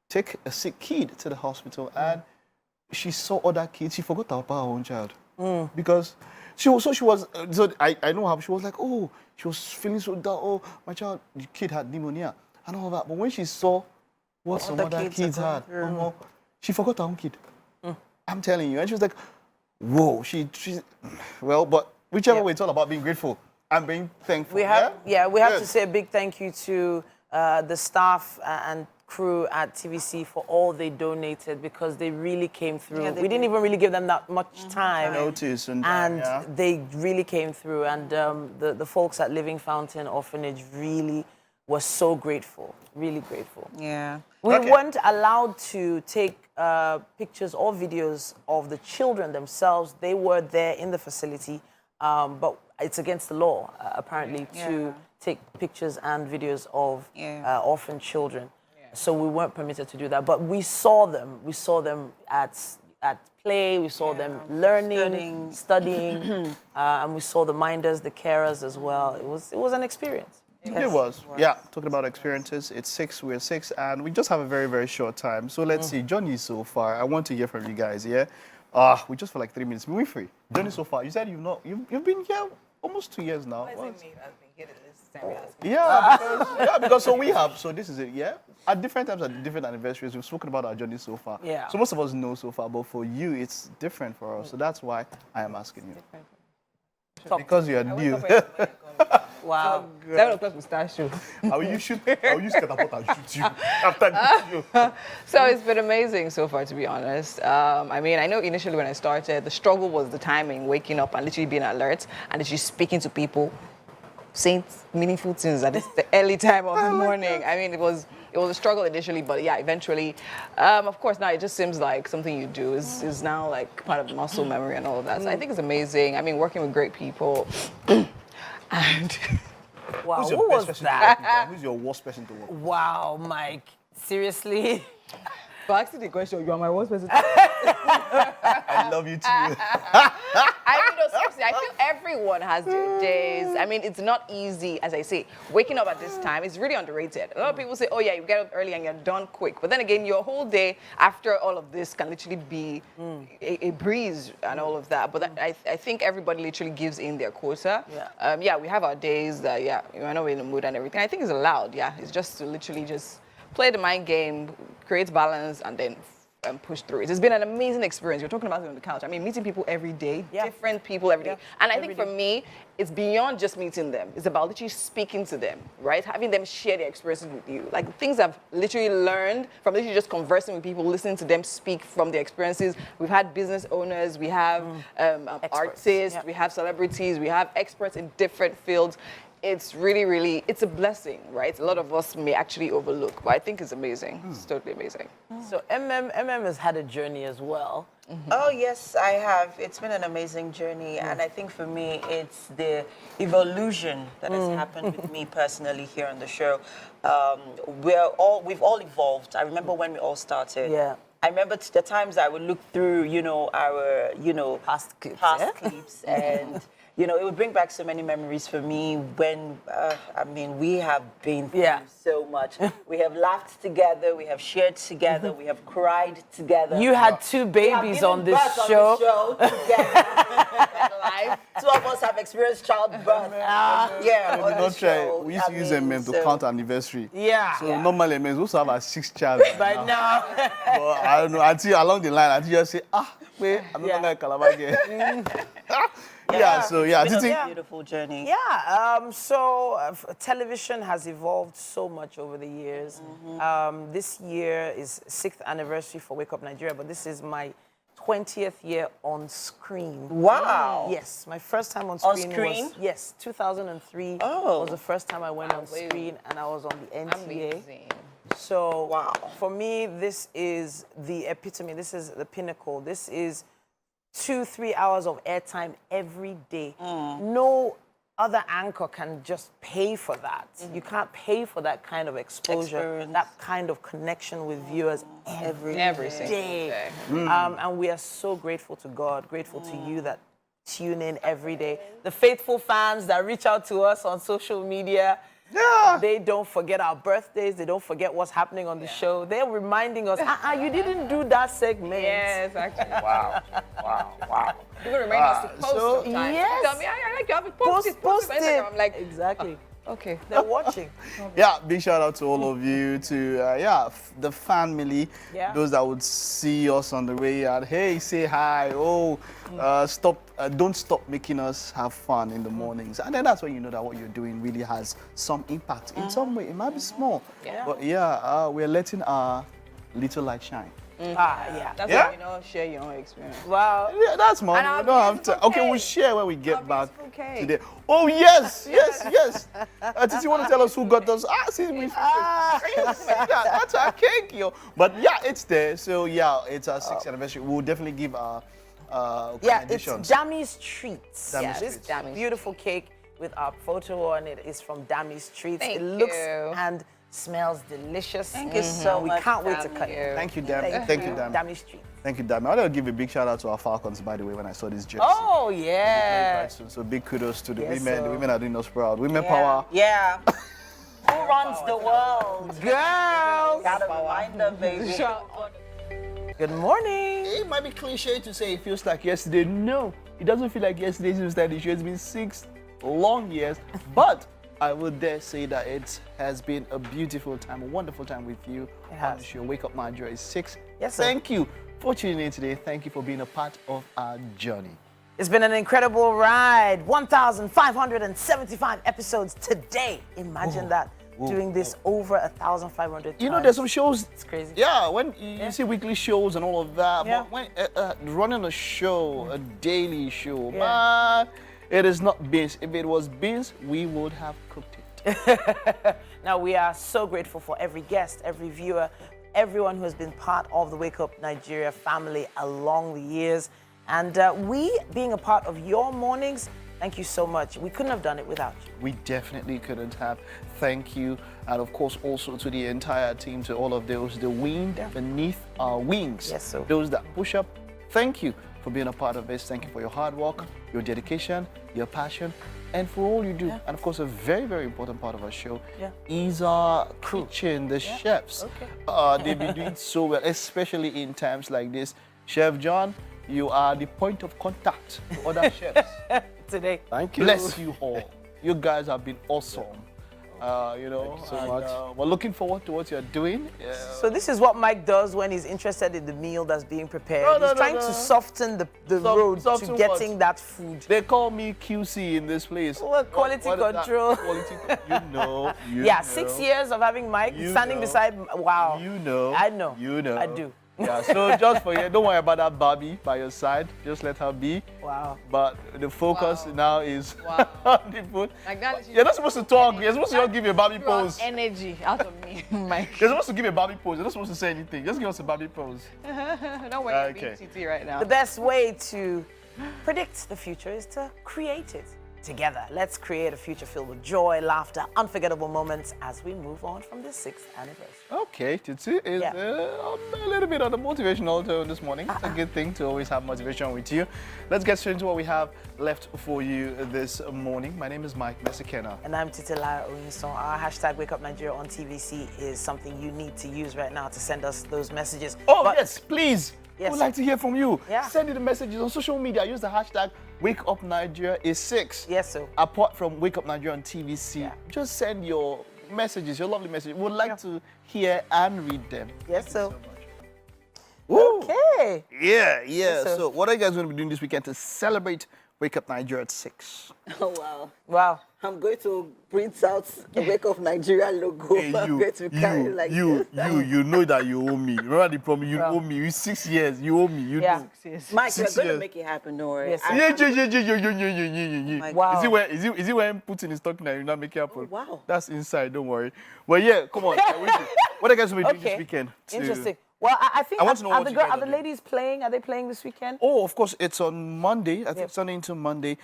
take a sick kid to the hospital, and she saw other kids. She forgot to help her own child because so I know how she was like, oh, she was feeling so down. Oh, my child, the kid had pneumonia. And all that. But when she saw what some other kids had, she forgot her own kid. I'm telling you. And she was like, whoa, well, but whichever way, it's all about being grateful and being thankful. We have to say a big thank you to the staff and crew at TVC for all they donated, because they really came through. We didn't even really give them that much time. Notice. And they really came through. And the folks at Living Fountain Orphanage really was so grateful, really grateful. Yeah. We weren't allowed to take pictures or videos of the children themselves. They were there in the facility, but it's against the law, apparently, to take pictures and videos of orphan children. Yeah. So we weren't permitted to do that. But we saw them. We saw them at play. We saw them learning, studying, and we saw the minders, the carers as well. It was an experience. Yes. It was. Yeah, talking about experiences. It's 6, we're 6, and we just have a very, very short time. So let's see. Johnny, so far, I want to hear from you guys, yeah? We just for like 3 minutes. We're free. Johnny, so far, you said you've been here almost 2 years now. I've been here at least time you're asking. Yeah, because so we have, so this is it, yeah? At different times, at different anniversaries, we've spoken about our journey so far. Yeah. So most of us know so far, but for you, it's different for us. So that's why I am asking you. Because you are new. Wow. 7 o'clock we start show. I will use catapult and shoot you after the show. So it's been amazing so far, to be honest. I mean, I know initially when I started, the struggle was the timing, waking up and literally being alert and literally speaking to people, saying meaningful things at the early time of the morning. I mean, it was a struggle initially, but yeah, eventually, of course, now it just seems like something you do is now like part of the muscle memory and all of that. So I think it's amazing. I mean, working with great people. And wow, who's your who best was person that? to work with? Who's your worst person to work with? Wow, Mike. Seriously? For asking the question, you are my worst person. I love you too. I mean, no, seriously, I feel everyone has their days. I mean, it's not easy, as I say. Waking up at this time is really underrated. A lot of people say, oh yeah, you get up early and you're done quick. But then again, your whole day after all of this can literally be a breeze and all of that. But I think everybody literally gives in their quota. Yeah, we have our days that, yeah, you might not be in the mood and everything. I think it's allowed, yeah. It's just to literally just play the mind game, create balance, and then push through it. It's been an amazing experience. You're talking about it on the couch. I mean, meeting people every day, different people every day. And I think for me, it's beyond just meeting them. It's about literally speaking to them, right? Having them share their experiences with you. Like things I've literally learned from literally just conversing with people, listening to them speak from their experiences. We've had business owners, we have artists, we have celebrities, we have experts in different fields. It's really, really, it's a blessing, right? A lot of us may actually overlook, but I think it's amazing. It's totally amazing. So MM has had a journey as well. Oh, yes, I have. It's been an amazing journey. And I think for me, it's the evolution that has happened with me personally here on the show. We've all evolved. I remember when we all started. Yeah. I remember the times I would look through, our, past clips, and it would bring back so many memories for me when, we have been through so much. We have laughed together, we have shared together, we have cried together. You had 2 babies on this show. Together. Live. 2 of us have experienced childbirth. Don't try. We used to use them to count anniversary. Yeah. So normally, we also have a 6th child. By now. But I don't know, until along the line, until you say, wait, I'm not going to Calabar again. It's been a beautiful journey. Yeah, so television has evolved so much over the years. This year is 6th anniversary for Wake Up Nigeria, but this is my 20th year on screen. Wow. Yes, my first time on screen was, yes, 2003 was the first time I went on screen, and I was on the NTA. Amazing. So for me, this is the epitome, this is the pinnacle, this is 2-3 hours of airtime every day. No other anchor can just pay for that. You can't pay for that kind of exposure, that kind of connection with viewers every day. And we are so grateful to God, grateful to you that tune in every day. The faithful fans that reach out to us on social media. They don't forget our birthdays. They don't forget what's happening on the show. They're reminding us, you didn't do that segment. Yes, actually. Wow. People remind us to post sometimes. Yes. Tell me, I like you have to post it. I'm like, exactly. Okay. They're watching. Big shout out to all of you, to the family, those that would see us on the way out. Hey, say hi. Don't stop making us have fun in the mornings. And then that's when you know that what you're doing really has some impact in some way. It might be small, but we're letting our little light shine. That's why share your own experience. Wow. Yeah, that's more. We don't have to. Okay, we'll share when we get back today. Oh yes. Titi, you want to tell us who got those? See, we that's our cake, yo. But it's there. So it's our 6th anniversary. We'll definitely give our it's Dammy's Treats. This beautiful cake with our photo on it is from Dammy's Treats. Thank it looks you. and smells delicious. Thank you so much. We can't wait to cut it. Thank you, Dam. Thank you, Dam. Dammy's Treats. Thank you, Dam. I want to give a big shout out to our Falcons, by the way, when I saw this jersey. Oh, yeah. So big kudos to the women. The women are doing us proud. Women power. Yeah. Who runs the world? Girls. Gotta remind them, baby. Good morning. It might be cliche to say it feels like yesterday. No, it doesn't feel like yesterday. It feels like the show has been 6 long years. But I would dare say that it has been a beautiful time, a wonderful time with you on the show. Wake Up Nigeria is 6. Yes, sir. Thank you for tuning in today. Thank you for being a part of our journey. It's been an incredible ride. 1,575 episodes today. Imagine that. Doing this over 1,500 times. You know, there's some shows. It's crazy. Yeah, when you see weekly shows and all of that, Yeah. but when running a show, a daily show, man, it is not beans. If it was beans, we would have cooked it. Now, we are so grateful for every guest, every viewer, everyone who has been part of the Wake Up Nigeria family along the years. And we, being a part of your mornings, thank you so much. We couldn't have done it without you. We definitely couldn't have. Thank you. And of course, also to the entire team, to all of those, the wind beneath our wings. Yes, sir. Those that push up, thank you for being a part of this. Thank you for your hard work, your dedication, your passion, and for all you do. And of course, a very, very important part of our show is our kitchen, the chefs. They've been doing so well, especially in times like this. Chef John, you are the point of contact to other chefs. Today. Thank you. Bless you all. You guys have been awesome. You know, Thank you so much. We're looking forward to what you're doing. So this is what Mike does when he's interested in the meal that's being prepared. He's trying to soften the road to getting that food. They call me QC in this place. What, quality control. You know. Yeah, 6 years of having Mike standing beside. Wow. You know. I know. You know. I do. Yeah, so just for you, don't worry about that Barbie by your side. Just let her be. Wow. But the focus now is on the food. Acknowledge You're not supposed to talk. You're supposed to just give a Barbie pose. Energy out of me, Mike. You're supposed to give a Barbie pose. You're not supposed to say anything. Just give us a Barbie pose. No way, I'm being TT right now. The best way to predict the future is to create it together. Let's create a future filled with joy, laughter, unforgettable moments as we move on from this 6th anniversary. Okay, Titi is a little bit on the motivational tone this morning. It's a good thing to always have motivation with you. Let's get straight into what we have left for you this morning. My name is Mike Mesikena. And I'm Titilayo Oyinson. Our hashtag Wake Up Nigeria on TVC is something you need to use right now to send us those messages. Oh, yes, please. Yes. We'd like to hear from you. Yeah. Send you the messages on social media. Use the hashtag Wake Up Nigeria is 6. Yes, sir. Apart from Wake Up Nigeria on TVC, just send your messages, your lovely messages. We'd like to hear and read them. Yes, sir. Woo. Okay. Yeah. Yes, sir. So what are you guys going to be doing this weekend to celebrate Wake Up Nigeria at 6? Oh, wow. Wow. I'm going to print out the Wake Up Nigeria logo. Hey, I'm going to carry it like you know that you owe me. Remember the promise, you owe me. You 6 years, you owe me. You know. 6 years. Mike, you're 6 going to years. make it happen, don't worry. Yes, Yeah. Wow. Is it when Putin is talking that you not make it happen? Oh, wow. That's inside, don't worry. Well, yeah, come on. What are you guys going to be doing this weekend? Interesting. Well, I think I want to know what you guys are are the doing. ladies playing? Are they playing this weekend? Oh, of course, it's on Monday. I think Sunday into Monday.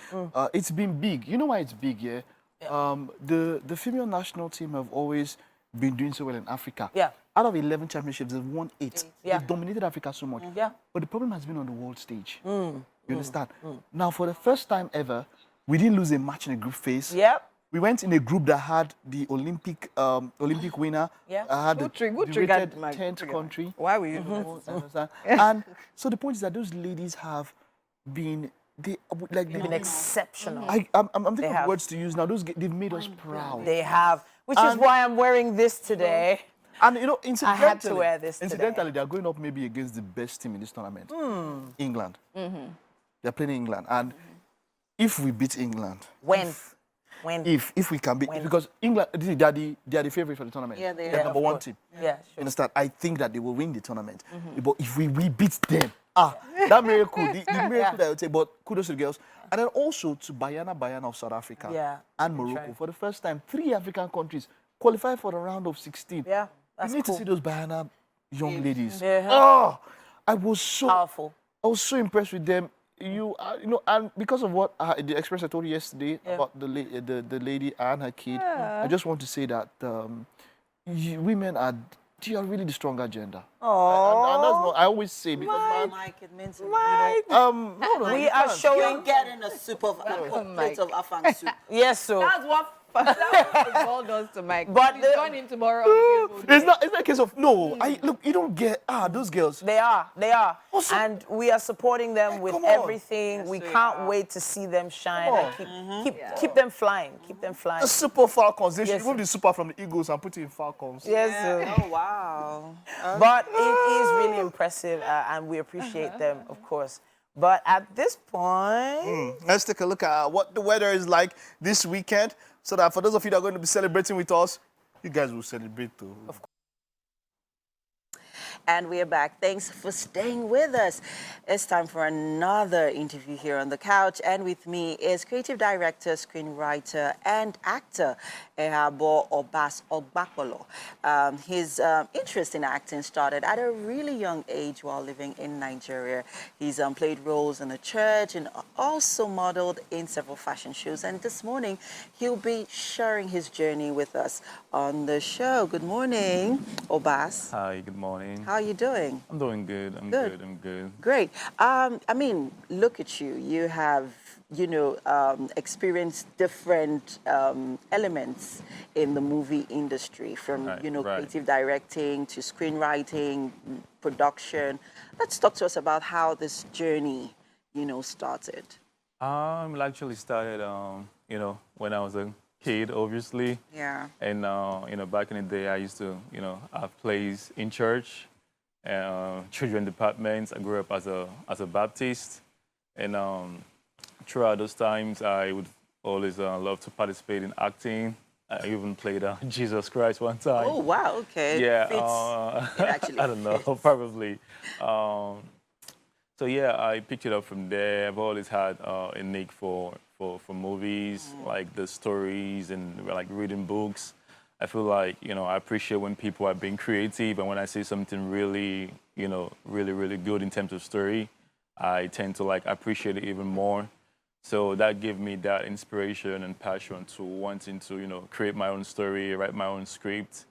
It's been big. You know why it's big, yeah? The female national team have always been doing so well in Africa. Yeah. Out of 11 championships, they've won 8. Yeah. They've dominated Africa so much. Yeah. But the problem has been on the world stage. You understand? Now, for the first time ever, we didn't lose a match in a group phase. Yep. We went in a group that had the Olympic winner. Yeah. Had Good the triggered rated my 10th trigger. country. Why were you Understand? And so the point is that those ladies have been They've been exceptional. I'm thinking They of have. words to use now. They've made us proud. They have, which is why I'm wearing this today. And you know, I had to wear this incidentally, they are going up maybe against the best team in this tournament, England. They're playing England, and if we beat England, if we can beat, because England, they are the favorite for the tournament. Yeah, they They're are. number one team. Yeah, You understand? I think that they will win the tournament. But if we beat them, that miracle, the miracle that I would say. But kudos to the girls, and then also to Bayana of South Africa and Morocco. For the first time, 3 African countries qualify for the round of 16. Yeah, that's You need cool. to see those Bayana young ladies. Yeah. Oh, I was so Powerful. I was so impressed with them. You know, and because of what the express I told you yesterday about the lady and her kid, I just want to say that women are really the stronger gender. And that's what I always say because Mike, it means we are showing. You're getting a soup of plate of afang soup. Yes, so That's what The ball does to Mike. But he's going in tomorrow. On the It's not a case of no. Look, you don't get those girls. They are. And we are supporting them with everything. We can't wait to see them shine and keep them flying. Keep them flying. The Super Falcons. They should remove the Super from the Eagles and put it in Falcons. Yes. Oh wow. But it is really impressive, and we appreciate them, of course. But at this point, let's take a look at what the weather is like this weekend, so that for those of you that are going to be celebrating with us, you guys will celebrate too. Of course. And we are back. Thanks for staying with us. It's time for another interview here on the couch. And with me is creative director, screenwriter, and actor, Ehabo Obas Ogbakolo. His interest in acting started at a really young age while living in Nigeria. He's played roles in a church and also modeled in several fashion shows. And this morning, he'll be sharing his journey with us on the show. Good morning, Obas. Hi, good morning. How are you doing? I'm doing good. I'm good. Great. I mean, look at you. You have, experienced different elements in the movie industry, from, creative directing to screenwriting, production. Let's talk to us about how this journey, started. It actually started, when I was a kid, obviously. Yeah. And, back in the day, I used to, have plays in church. Children departments. I grew up as a Baptist, and throughout those times, I would always love to participate in acting. I even played Jesus Christ one time. Oh wow! Okay. Yeah. Actually I don't know. Probably. So yeah, I picked it up from there. I've always had a knack for movies, like the stories and like reading books. I feel like, I appreciate when people are being creative, and when I see something really, really good in terms of story, I tend to appreciate it even more. So that gave me that inspiration and passion to wanting to, create my own story, write my own script.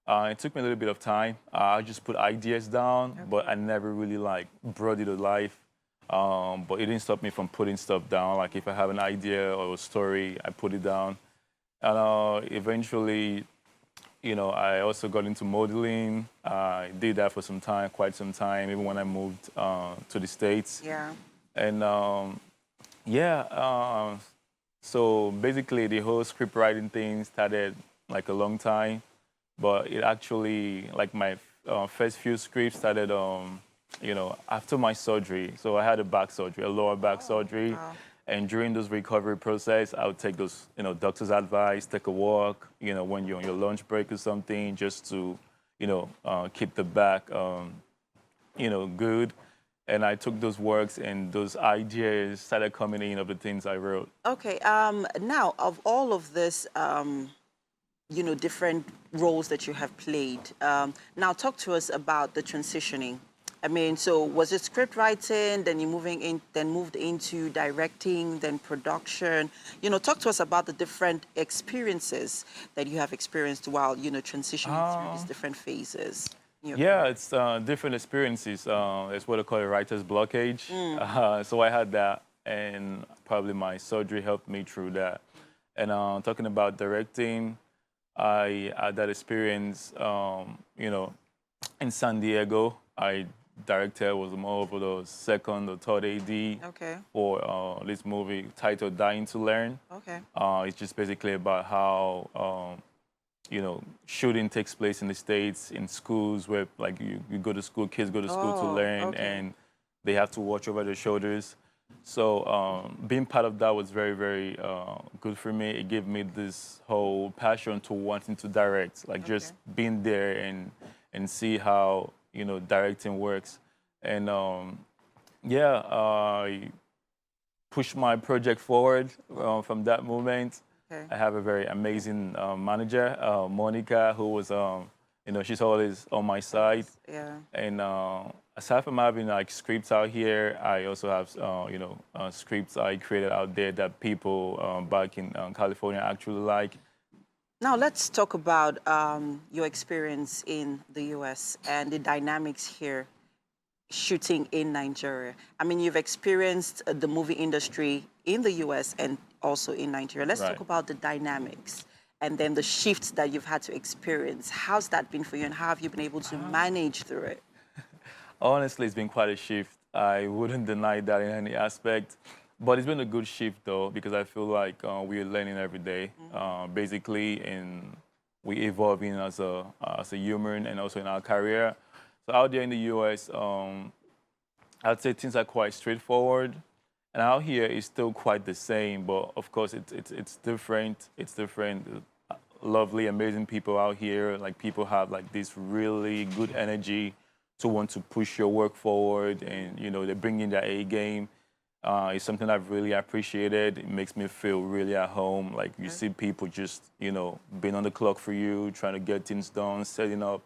It took me a little bit of time. I just put ideas down, but I never really brought it to life. But it didn't stop me from putting stuff down. Like if I have an idea or a story, I put it down. And eventually, I also got into modeling. I did that for some time, quite some time, even when I moved to the States. Yeah. And so basically the whole script writing thing started a long time, but it actually, my first few scripts started, after my surgery. So I had a lower back surgery. Wow. And during those recovery process, I would take those, doctor's advice, take a walk, when you're on your lunch break or something, just to, keep the back, good. And I took those works and those ideas started coming in of the things I wrote. Okay. Now, of all of this, different roles that you have played, now talk to us about the transitioning. I mean, so was it script writing, then you moved into directing, then production? Talk to us about the different experiences that you have experienced while, transitioning through these different phases. Yeah, it's different experiences. It's what I call a writer's blockage. So I had that, and probably my surgery helped me through that. And talking about directing, I had that experience, in San Diego. I director was more of the second or third AD for this movie titled Dying to Learn. Okay. It's just basically about how, shooting takes place in the States, in schools where you go to school, kids go to school to learn, and they have to watch over their shoulders. So being part of that was very, very good for me. It gave me this whole passion to wanting to direct, just being there and see how, directing works. And I pushed my project forward from that moment. Okay. I have a very amazing manager, Monica, who was, she's always on my side. Yeah. And aside from having scripts out here, I also have, scripts I created out there that people back in California actually like. Now let's talk about your experience in the U.S. and the dynamics here, shooting in Nigeria. I mean, you've experienced the movie industry in the U.S. and also in Nigeria. Let's talk about the dynamics. and then the shifts that you've had to experience. How's that been for you, and how have you been able to manage through it? Honestly, it's been quite a shift. I wouldn't deny that in any aspect. But it's been a good shift, though, because I feel like we're learning every day, basically, and we're evolving as a human and also in our career. So out there in the US, I'd say things are quite straightforward. And out here, it's still quite the same, but of course, it's different. It's different. Lovely, amazing people out here. Like, people have like this really good energy to want to push your work forward, and you know, they bring in their A game. It's something I've really appreciated. It makes me feel really at home. Like, you see people just, you know, being on the clock for you, trying to get things done, setting up.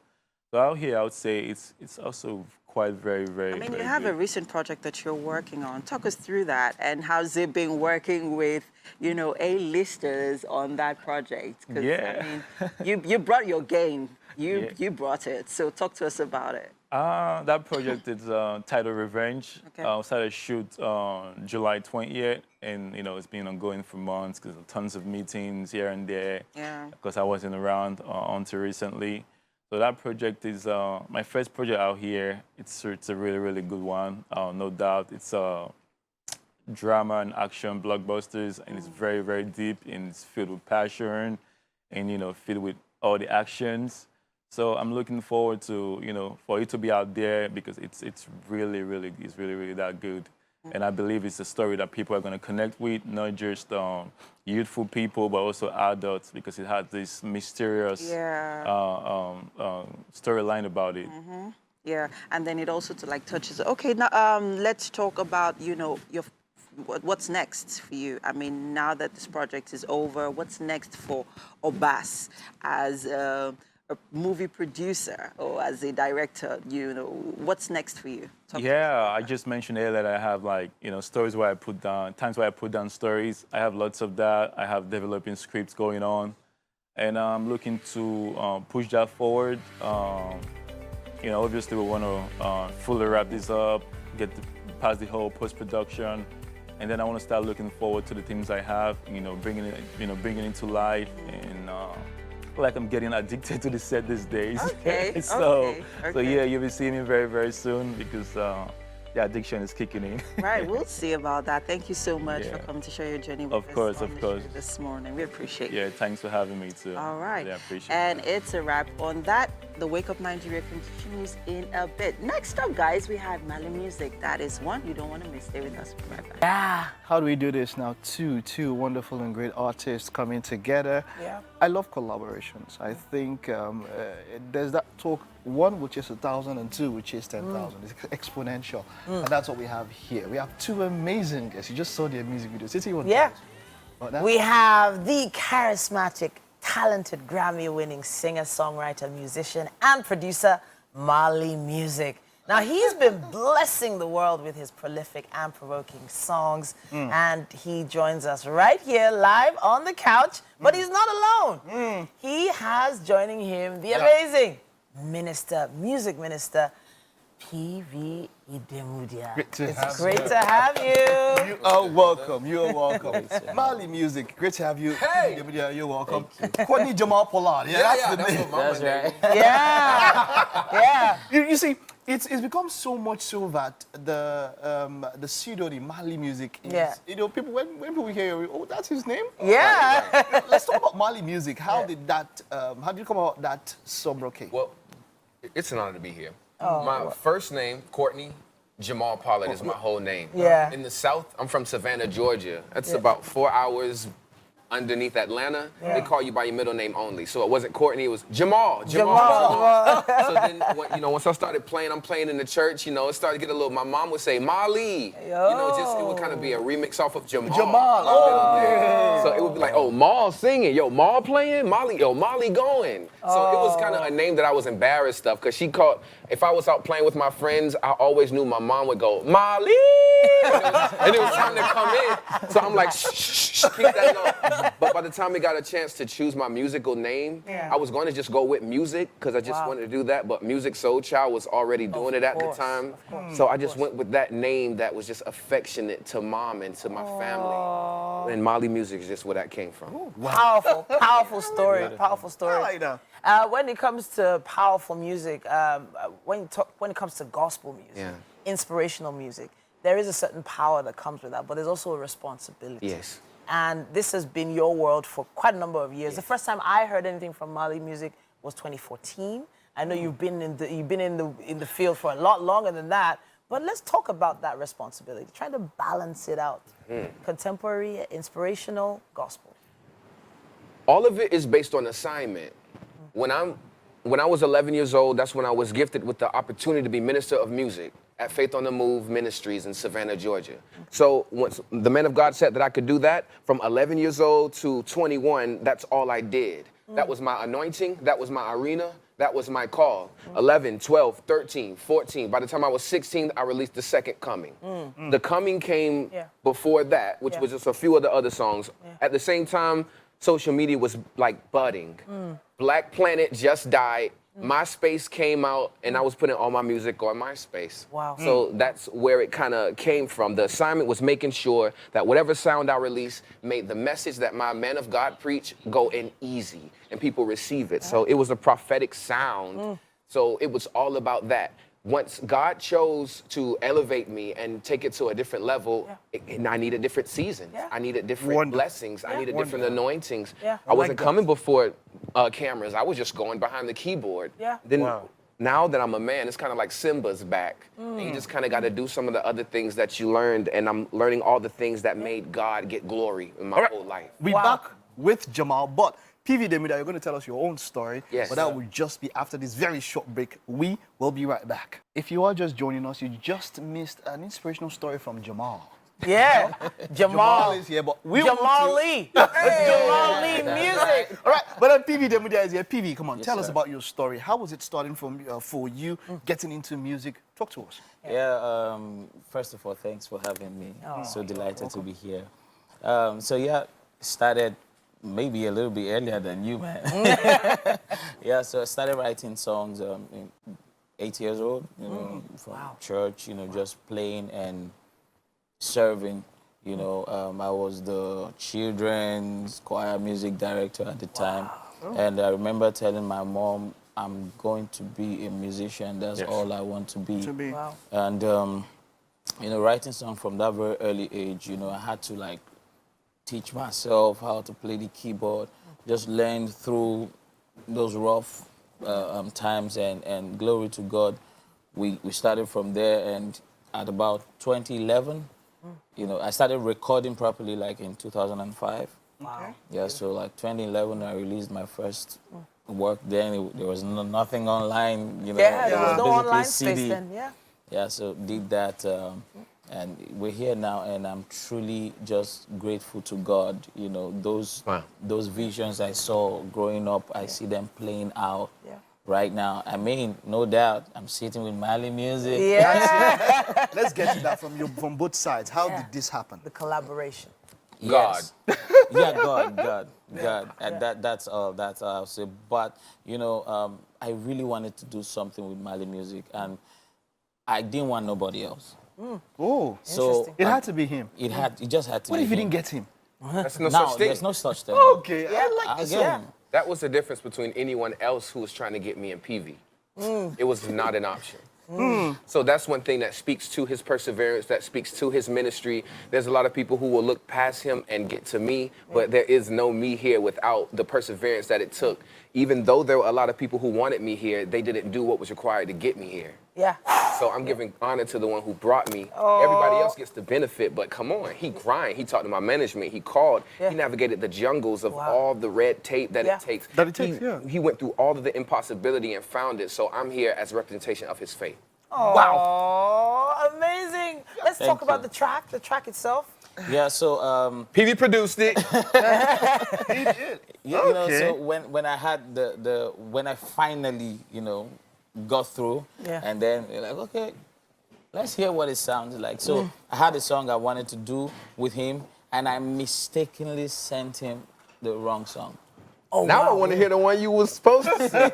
So out here, I would say it's also quite very, very, I mean, very you have good. a recent project that you're working on. Talk us through that, and how's it been working with, you know, A-listers on that project? 'Cause, Yeah. I mean, you brought your game. You brought it. So talk to us about it. That project is titled Revenge. Okay. Started shoot on July 20th, and you know, it's been ongoing for months because tons of meetings here and there. Yeah. Because I wasn't around until recently. So that project is my first project out here. It's a really, really good one, no doubt. It's drama and action blockbusters, and it's very, very deep, and it's filled with passion, and you know, filled with all the actions. So I'm looking forward to, you know, for it to be out there, because it's really, really that good. And I believe it's a story that people are going to connect with, not just youthful people, but also adults, because it has this mysterious storyline about it. Yeah, and then it also touches. Okay, now let's talk about, you know, what's next for you. I mean, now that this project is over, what's next for Obas as a movie producer or as a director? You know, what's next for you? I just mentioned earlier that I have, like, you know, stories where I put down, times where I put down stories. I have lots of that. I have developing scripts going on, and I'm looking to push that forward. You know, obviously we want to fully wrap this up, get past the whole post-production, and then I want to start looking forward to the things I have. You know, bringing it to life, and like I'm getting addicted to the set these days. Okay. So yeah, you'll be seeing me very, very soon, because the addiction is kicking in. Right, we'll see about that. Thank you so much for coming to share your journey with us on the show this morning. We appreciate it. Yeah, thanks for having me too. All right. Yeah, appreciate and it's a wrap on that. The Wake Up Nigeria continues in a bit. Next up, guys, we have Mali Music. That is one you don't want to miss. Stay with us. We'll be right back. Yeah. How do we do this now? Two wonderful and great artists coming together. Yeah. I love collaborations. I think there's that talk, one which is 1,000 and two which is 10,000. It's exponential. And that's what we have here. We have two amazing guests. You just saw their music videos. Yeah. We have the charismatic, talented, Grammy-winning singer, songwriter, musician, and producer, Mali Music. Now, he's been blessing the world with his prolific and provoking songs, and he joins us right here live on the couch, but he's not alone. He has joining him the amazing music minister, P.V. Idemudia. It's great to have you. You are welcome. You are welcome. Mali Music, great to have you. Hey, Idemudia, you're welcome. Courtney Jamal Pollard. That's the name. That's right. Yeah. You see, it's become so much so that the pseudonym Mali Music is, you know, people when people hear, oh, that's his name. Yeah. Let's talk about Mali Music. How did you come about that sobriquet? Well, it's an honor to be here. My first name, Courtney Jamal Pollard, is my whole name. Yeah. In the South, I'm from Savannah, Georgia. That's about 4 hours underneath Atlanta. They call you by your middle name only. So it wasn't Courtney, it was Jamal. So then, once I started playing, I'm playing in the church, you know, it started to get a little, my mom would say, Mali. You know, it would kind of be a remix off of Jamal. So it would be like, oh, Maul singing, yo, Maul playing, Mali, yo, Mali going. So it was kind of a name that I was embarrassed of, because she called, if I was out playing with my friends, I always knew my mom would go, Mali! And it was time to come in. So I'm like, shh, keep that low. But by the time we got a chance to choose my musical name, I was going to just go with music because I just wanted to do that. But Music Soul Child was already doing it at the time. So I just went with that name that was just affectionate to mom and to my family. And Mali Music is just where that came from. Powerful, powerful story. Powerful story. I like that. When it comes to powerful music, when it comes to gospel music, inspirational music, there is a certain power that comes with that, but there's also a responsibility. Yes. And this has been your world for quite a number of years. The first time I heard anything from Mali Music was 2014. I know you've been in the field for a lot longer than that. But let's talk about that responsibility. Try to balance it out. Contemporary, inspirational, gospel. All of it is based on assignment. When I was 11 years old, that's when I was gifted with the opportunity to be minister of music at Faith on the Move Ministries in Savannah, Georgia. So once the man of God said that I could do that, from 11 years old to 21, that's all I did. That was my anointing, that was my arena, that was my call. 11, 12, 13, 14. By the time I was 16, I released The Second Coming. The Coming came before that, which was just a few of the other songs. At the same time, social media was like budding. Black Planet just died. MySpace came out, and I was putting all my music on MySpace. Wow. So that's where it kind of came from. The assignment was making sure that whatever sound I released made the message that my man of God preach go in easy, and people receive it. So it was a prophetic sound. So it was all about that. Once God chose to elevate me and take it to a different level, and I needed different seasons. I needed different blessings. I needed different anointings. I wasn't coming before cameras. I was just going behind the keyboard. Then now that I'm a man, it's kind of like Simba's back. And you just kind of got to do some of the other things that you learned, and I'm learning all the things that made God get glory in my whole life. We're back with Jamal, but PV Demida, you're going to tell us your own story, Yes. but that will just be after this very short break. We will be right back. If you are just joining us, you just missed an inspirational story from Jamal. Yeah, Jamal is here, but Jamal Lee. Jamal Lee music. All right, but then PV Demida is here. PV, come on, tell us about your story. How was it starting from for you getting into music? Talk to us. Yeah, first of all, thanks for having me. So delighted to be here. So yeah, started maybe a little bit earlier than you, man. Yeah, so I started writing songs 8 years old, you know, from church, you know, just playing and serving. You know, I was the children's choir music director at the time. And I remember telling my mom, I'm going to be a musician. That's all I want to be. And, you know, writing songs from that very early age, you know, I had to, like, teach myself how to play the keyboard, just learn through those rough times, and glory to God, we started from there. And at about 2011, you know, I started recording properly like in 2005. Wow. Yeah, so like 2011, I released my first work. Then there was nothing online, you know. Yeah, there was no basically online CD. space then, yeah. Yeah, so did that. And we're here now, and I'm truly just grateful to God. You know, those visions I saw growing up, I see them playing out right now. I mean, no doubt, I'm sitting with Mali Music. Yeah. Let's get to that from both sides. How did this happen? The collaboration. Yes. Yeah, God. And that's all I'll say. But, you know, I really wanted to do something with Mali Music, and I didn't want nobody else. Oh, so it had to be him. It just had to be What if you him. didn't get him? That's no such thing. There's no such thing. Okay, I like this. That was the difference between anyone else who was trying to get me in PV. It was not an option. So that's one thing that speaks to his perseverance, that speaks to his ministry. There's a lot of people who will look past him and get to me, but there is no me here without the perseverance that it took. Even though there were a lot of people who wanted me here, they didn't do what was required to get me here. Yeah. So I'm giving honor to the one who brought me. Everybody else gets the benefit, but come on, he grind. He talked to my management. He called. He navigated the jungles of all the red tape that it takes. He went through all of the impossibility and found it. So I'm here as a representation of his faith. Wow. Amazing. Let's talk about the track itself. Yeah, so PV produced it. He did. You know, so when I had when I finally, you know, got through, and then you're like, okay, let's hear what it sounds like. So I had a song I wanted to do with him, and I mistakenly sent him the wrong song. Oh, now I want to hear the one you was supposed to sing.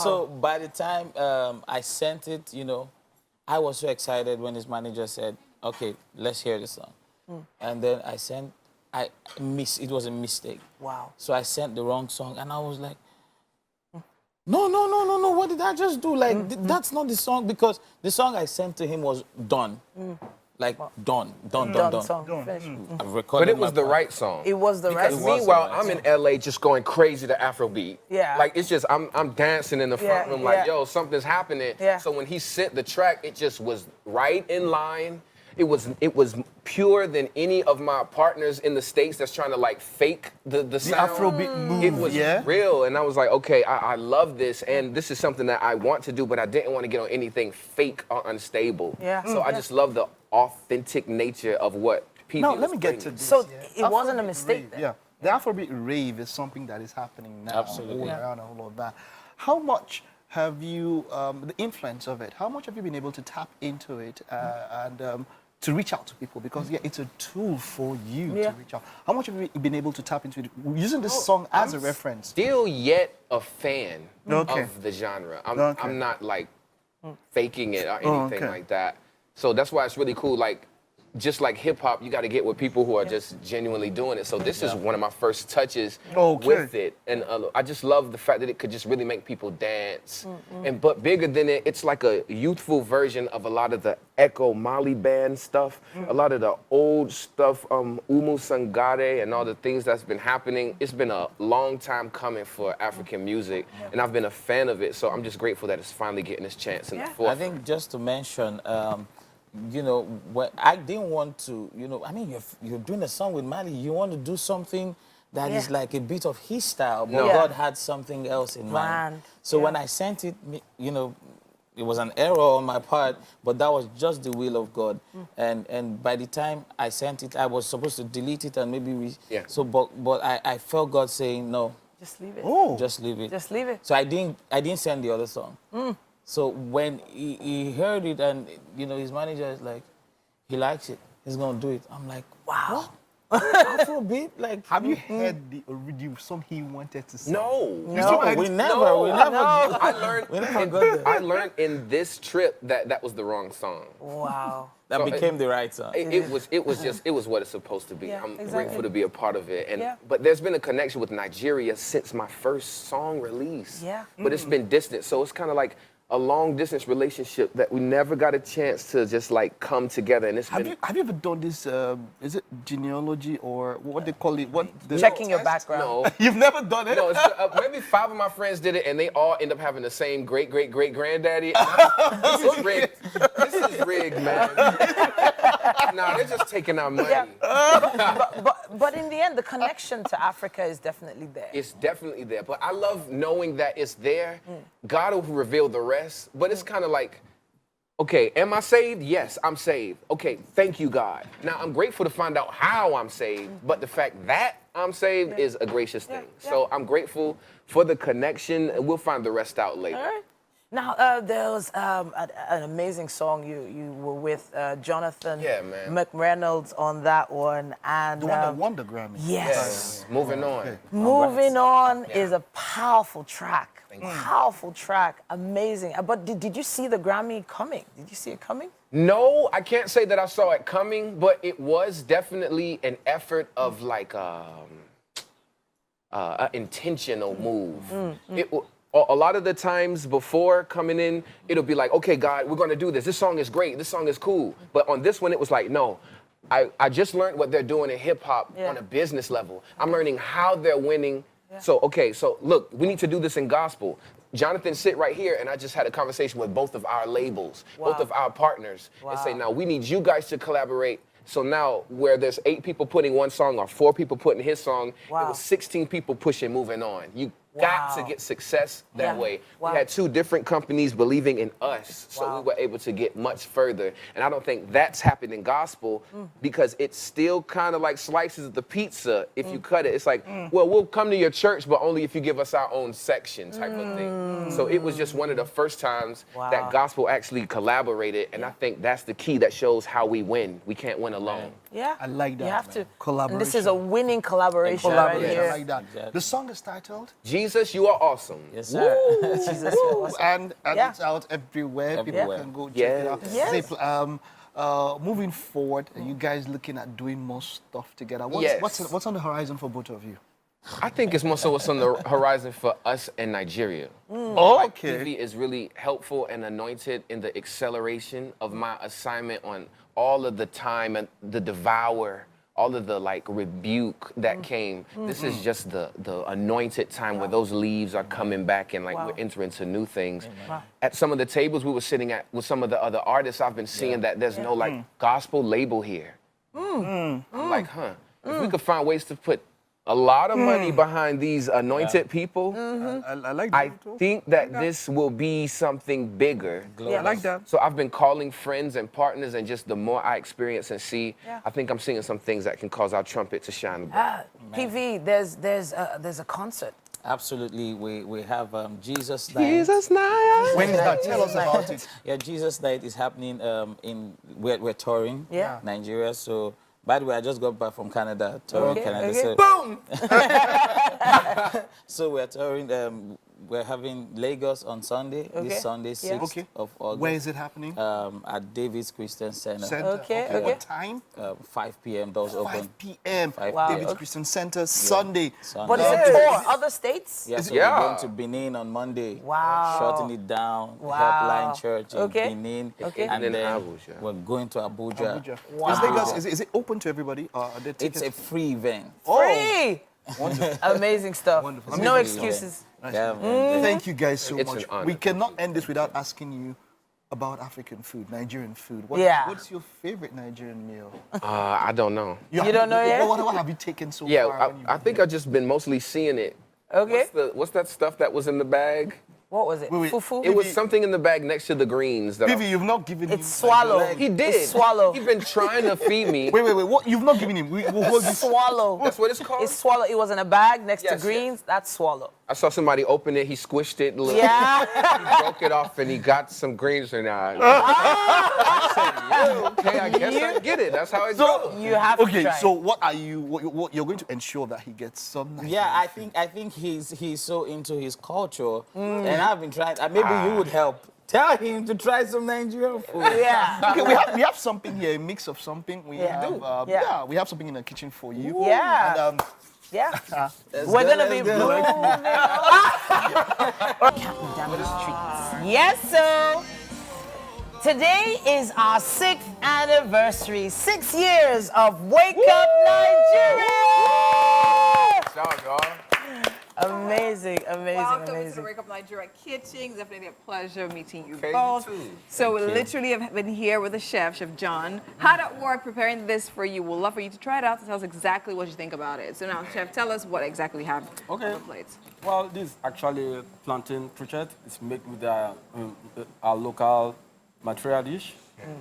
So by the time I sent it, you know, I was so excited when his manager said, okay, let's hear the song. And then it was a mistake. Wow. So I sent the wrong song and I was like, no, what did I just do? Like, that's not the song, because the song I sent to him was done. Like, done. Song. I've recorded But it was my the part. right song. It was the right Because song. meanwhile, I'm in LA just going crazy to Afrobeat. Yeah. Like, it's just, I'm dancing in the front Yeah, room like, yeah. yo, something's happening. Yeah. So when he sent the track, it just was right in line. It was pure than any of my partners in the States that's trying to like fake the sound. Afrobeat move, It was real, and I was like, okay, I love this, and this is something that I want to do, but I didn't want to get on anything fake or unstable. Yeah. So I just love the authentic nature of what people. Now, let me get to this. So it wasn't a mistake Rave, then? Yeah. The Afrobeat rave is something that is happening now. Absolutely. All around all of that. How much have you, the influence of it, how much have you been able to tap into it and to reach out to people? Because it's a tool for you to reach out. How much have you been able to tap into it using this song as a reference? Still yet a fan Okay. of the genre. I'm Okay. not like faking it or anything like that. So that's why it's really cool. Like, just like hip hop, you got to get with people who are just genuinely doing it. So this is one of my first touches with it, and I just love the fact that it could just really make people dance. But bigger than it, it's like a youthful version of a lot of the Echo Mali band stuff, a lot of the old stuff, Umu Sangare, and all the things that's been happening. It's been a long time coming for African music, and I've been a fan of it. So I'm just grateful that it's finally getting its chance in the I forefront. think just to mention, you know, I didn't want to, you know, I mean, you're doing a song with Mali, you want to do something that is like a bit of his style, but God had something else in mind. So when I sent it, you know, it was an error on my part, but that was just the will of God. And by the time I sent it, I was supposed to delete it and maybe but I felt God saying, no. Just leave it. Just leave it. Just leave it. So I didn't send the other song. So when he heard it, and you know, his manager is like, he likes it, he's gonna do it. I'm like, wow. Afrobeat, like. Have you heard the original song he wanted to sing? No, we never. I learned in this trip that was the wrong song. Wow. That became the right song. It was what it's supposed to be. Yeah, I'm exactly. grateful to be a part of it. But there's been a connection with Nigeria since my first song release. Yeah. But it's been distant, so it's kind of like a long distance relationship that we never got a chance to just like come together. And it's Have you ever done this? Is it genealogy or what they call it? Checking your background. No. You've never done it? No, it's, maybe 5 of my friends did it, and they all end up having the same great granddaddy. This is rigged. This is rigged, man. Nah, they're just taking our money. But in the end, the connection to Africa is definitely there. It's definitely there. But I love knowing that it's there. God will reveal the rest. But it's kind of like, okay, am I saved? Yes, I'm saved. Okay, thank you, God. Now, I'm grateful to find out how I'm saved, but the fact that I'm saved is a gracious thing. So I'm grateful for the connection, and we'll find the rest out later. All right. Now, there was an amazing song you were with Jonathan McReynolds on that one. And, the one that won the Grammy. Yes. Moving on. Moving On is a powerful track. Powerful track. Amazing. But did you see the Grammy coming? Did you see it coming? No, I can't say that I saw it coming, but it was definitely an effort of like an intentional move. A lot of the times before coming in, it'll be like, okay, God, we're going to do this. This song is great. This song is cool. But on this one, it was like, no, I just learned what they're doing in hip hop on a business level. I'm learning how they're winning. So, okay, so look, we need to do this in gospel. Jonathan sit right here, and I just had a conversation with both of our labels, both of our partners, and say, now we need you guys to collaborate. So now, where there's 8 people putting one song or 4 people putting his song, it was 16 people pushing Moving On. got to get success that way. We had 2 different companies believing in us, so we were able to get much further. And I don't think that's happened in gospel because it's still kind of like slices of the pizza. If you cut it, it's like, well, we'll come to your church, but only if you give us our own section type of thing. So it was just one of the first times that gospel actually collaborated, and I think that's the key that shows how we win. We can't win alone. Yeah, I like that. You have to. Collaboration. And this is a winning collaboration right here. I like that. Exactly. The song is titled Jesus, You Are Awesome. Yes, sir. Jesus, you are awesome. And it's out everywhere. People can go check it out. Yes. Moving forward, are you guys looking at doing more stuff together? What's on the horizon for both of you? I think it's more so what's on the horizon for us in Nigeria. Okay. TV is really helpful and anointed in the acceleration of my assignment on all of the time and the devour, all of the like rebuke that came. This is just the anointed time where those leaves are coming back and like we're entering into new things. At some of the tables we were sitting at with some of the other artists, I've been seeing that there's no like gospel label here. I'm like, if we could find ways to put a lot of money behind these anointed people, I like that. I think that this will be something bigger. I like that. So I've been calling friends and partners, and just the more I experience and see, I think I'm seeing some things that can cause our trumpet to shine. PV, there's a concert. Absolutely, we have Jesus Night. Jesus Night. When is that? Tell us about it. Yeah, Jesus Night is happening we're touring Nigeria. So, by the way, I just got back from Canada, touring Canada. So, boom! So we're touring. We're having Lagos on Sunday, this Sunday, 6th of August. Where is it happening? At David's Christian Center. Okay. What time? 5 p.m. doors open. 5 p.m. 5 David's Christian Center, Sunday. But it's a tour, other states? Yeah, so we're going to Benin on Monday. Wow. Shutting it down. Helpline Church in Benin. And then Abuja. We're going to Abuja. Wow. Is it open to everybody? Are there tickets? It's a free event. Free! Amazing stuff. Wonderful. No excuses. Yeah, man. Thank you guys so It's much. an honor. We cannot end this without asking you about African food, Nigerian food. What's your favorite Nigerian meal? I don't know. You don't know yet? What have you taken so far? Yeah, I think I've just been mostly seeing it. Okay. What's that stuff that was in the bag? What was it? Wait. Fufu? It was something in the bag next to the greens. Vivi, you've not given him. It's swallow. He did. It's swallow. He's been trying to feed me. Wait. What? You've not given him. We'll hold this. Swallow. That's what it's called? It's swallow. It was in a bag next to Yes, greens. That's swallow. I saw somebody open it. He squished it. Look. Yeah. He broke it off and he got some greens in there. I said, yeah, okay, I guess I get it. That's how it goes. You have to Okay, try. so what you're going to ensure that he gets some Nigerian Yeah, I think he's so into his culture, and I've been trying. Maybe you would help. Tell him to try some Nigerian food. Yeah. Okay, we have something here, a mix of something. We have we have something in the kitchen for you. Yeah. And, Yeah. We're going to be moving on. Captain Dammy's Treats. Yes, so today is our 6th anniversary. 6 years of Wake Up Nigeria! Shout out, y'all. Amazing. Welcome to the Wake Up Nigeria Kitchen. Definitely a pleasure meeting you both. So we literally have been here with the Chef John. Hard at work preparing this for you. We'd love for you to try it out to tell us exactly what you think about it. So now, Chef, tell us what exactly we have on the plates. Well, this is actually plantain crochet. It's made with our local material dish.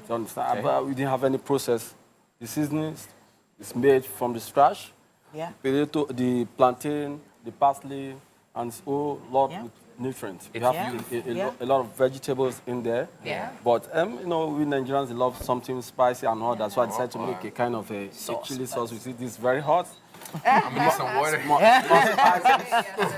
So understand? But we didn't have any process. The seasoning is made from the scratch. Yeah. Potato, the plantain, the parsley, and it's all lot with nutrients. We have a lot of vegetables in there. Yeah. But we Nigerians love something spicy and all that, so I decided to make a kind of a chili sauce. You see, this is very hot. I'm gonna need some water.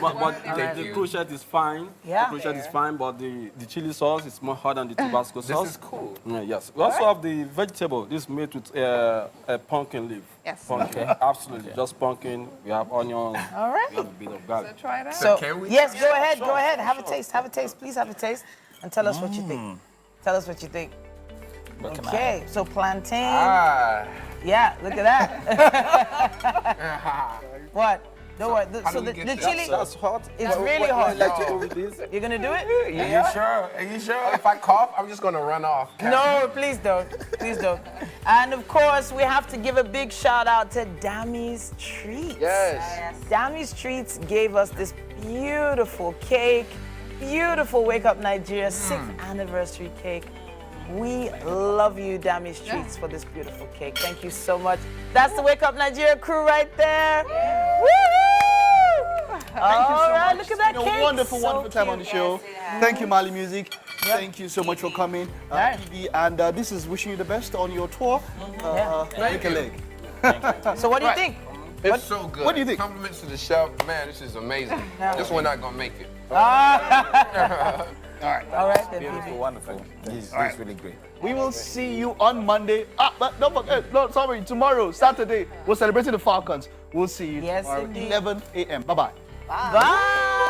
But the crochet is fine. Yeah. The crochet is fine, but the chili sauce is more hot than the Tabasco sauce. This is cool. Yes. We also have the vegetable. This is made with a pumpkin leaf. Yes. Pumpkin. Absolutely. Just pumpkin. We have onions. All right. We have a bit of garlic. So try it out. So, can we? yes, go ahead. Go ahead. Have a taste. Have a taste. Please have a taste. And tell us what you think. Tell us what you think. Okay. So plantain. Yeah, look at that. What? Don't worry. So the chili, That's hot. it's really hot. Like to go with this? You're gonna do it? Are you sure? Are you sure? If I cough, I'm just gonna run off. No, please don't. Please don't. And of course, we have to give a big shout out to Dammy's Treats. Yes. Dammy's Treats gave us this beautiful cake. Beautiful Wake Up Nigeria 6th anniversary cake. We love you, Dami Streets, for this beautiful cake. Thank you so much. That's the Wake Up Nigeria crew right there. Woo! Thank you so much. Look at that It's been cake. a wonderful, wonderful time on the show. Thank you, Mali Music. Yep. Thank you so much for coming, PD. And this is wishing you the best on your tour. Break a leg. So what do you think? It's so good. What do you think? Compliments to the chef. Man, this is amazing. This one not gonna make it. All right. All right, then. Beautiful, wonderful. This is really great. We will see you on Monday. But don't forget, sorry, tomorrow, Saturday, we're celebrating the Falcons. We'll see you tomorrow, indeed. 11 a.m. Bye-bye. Bye.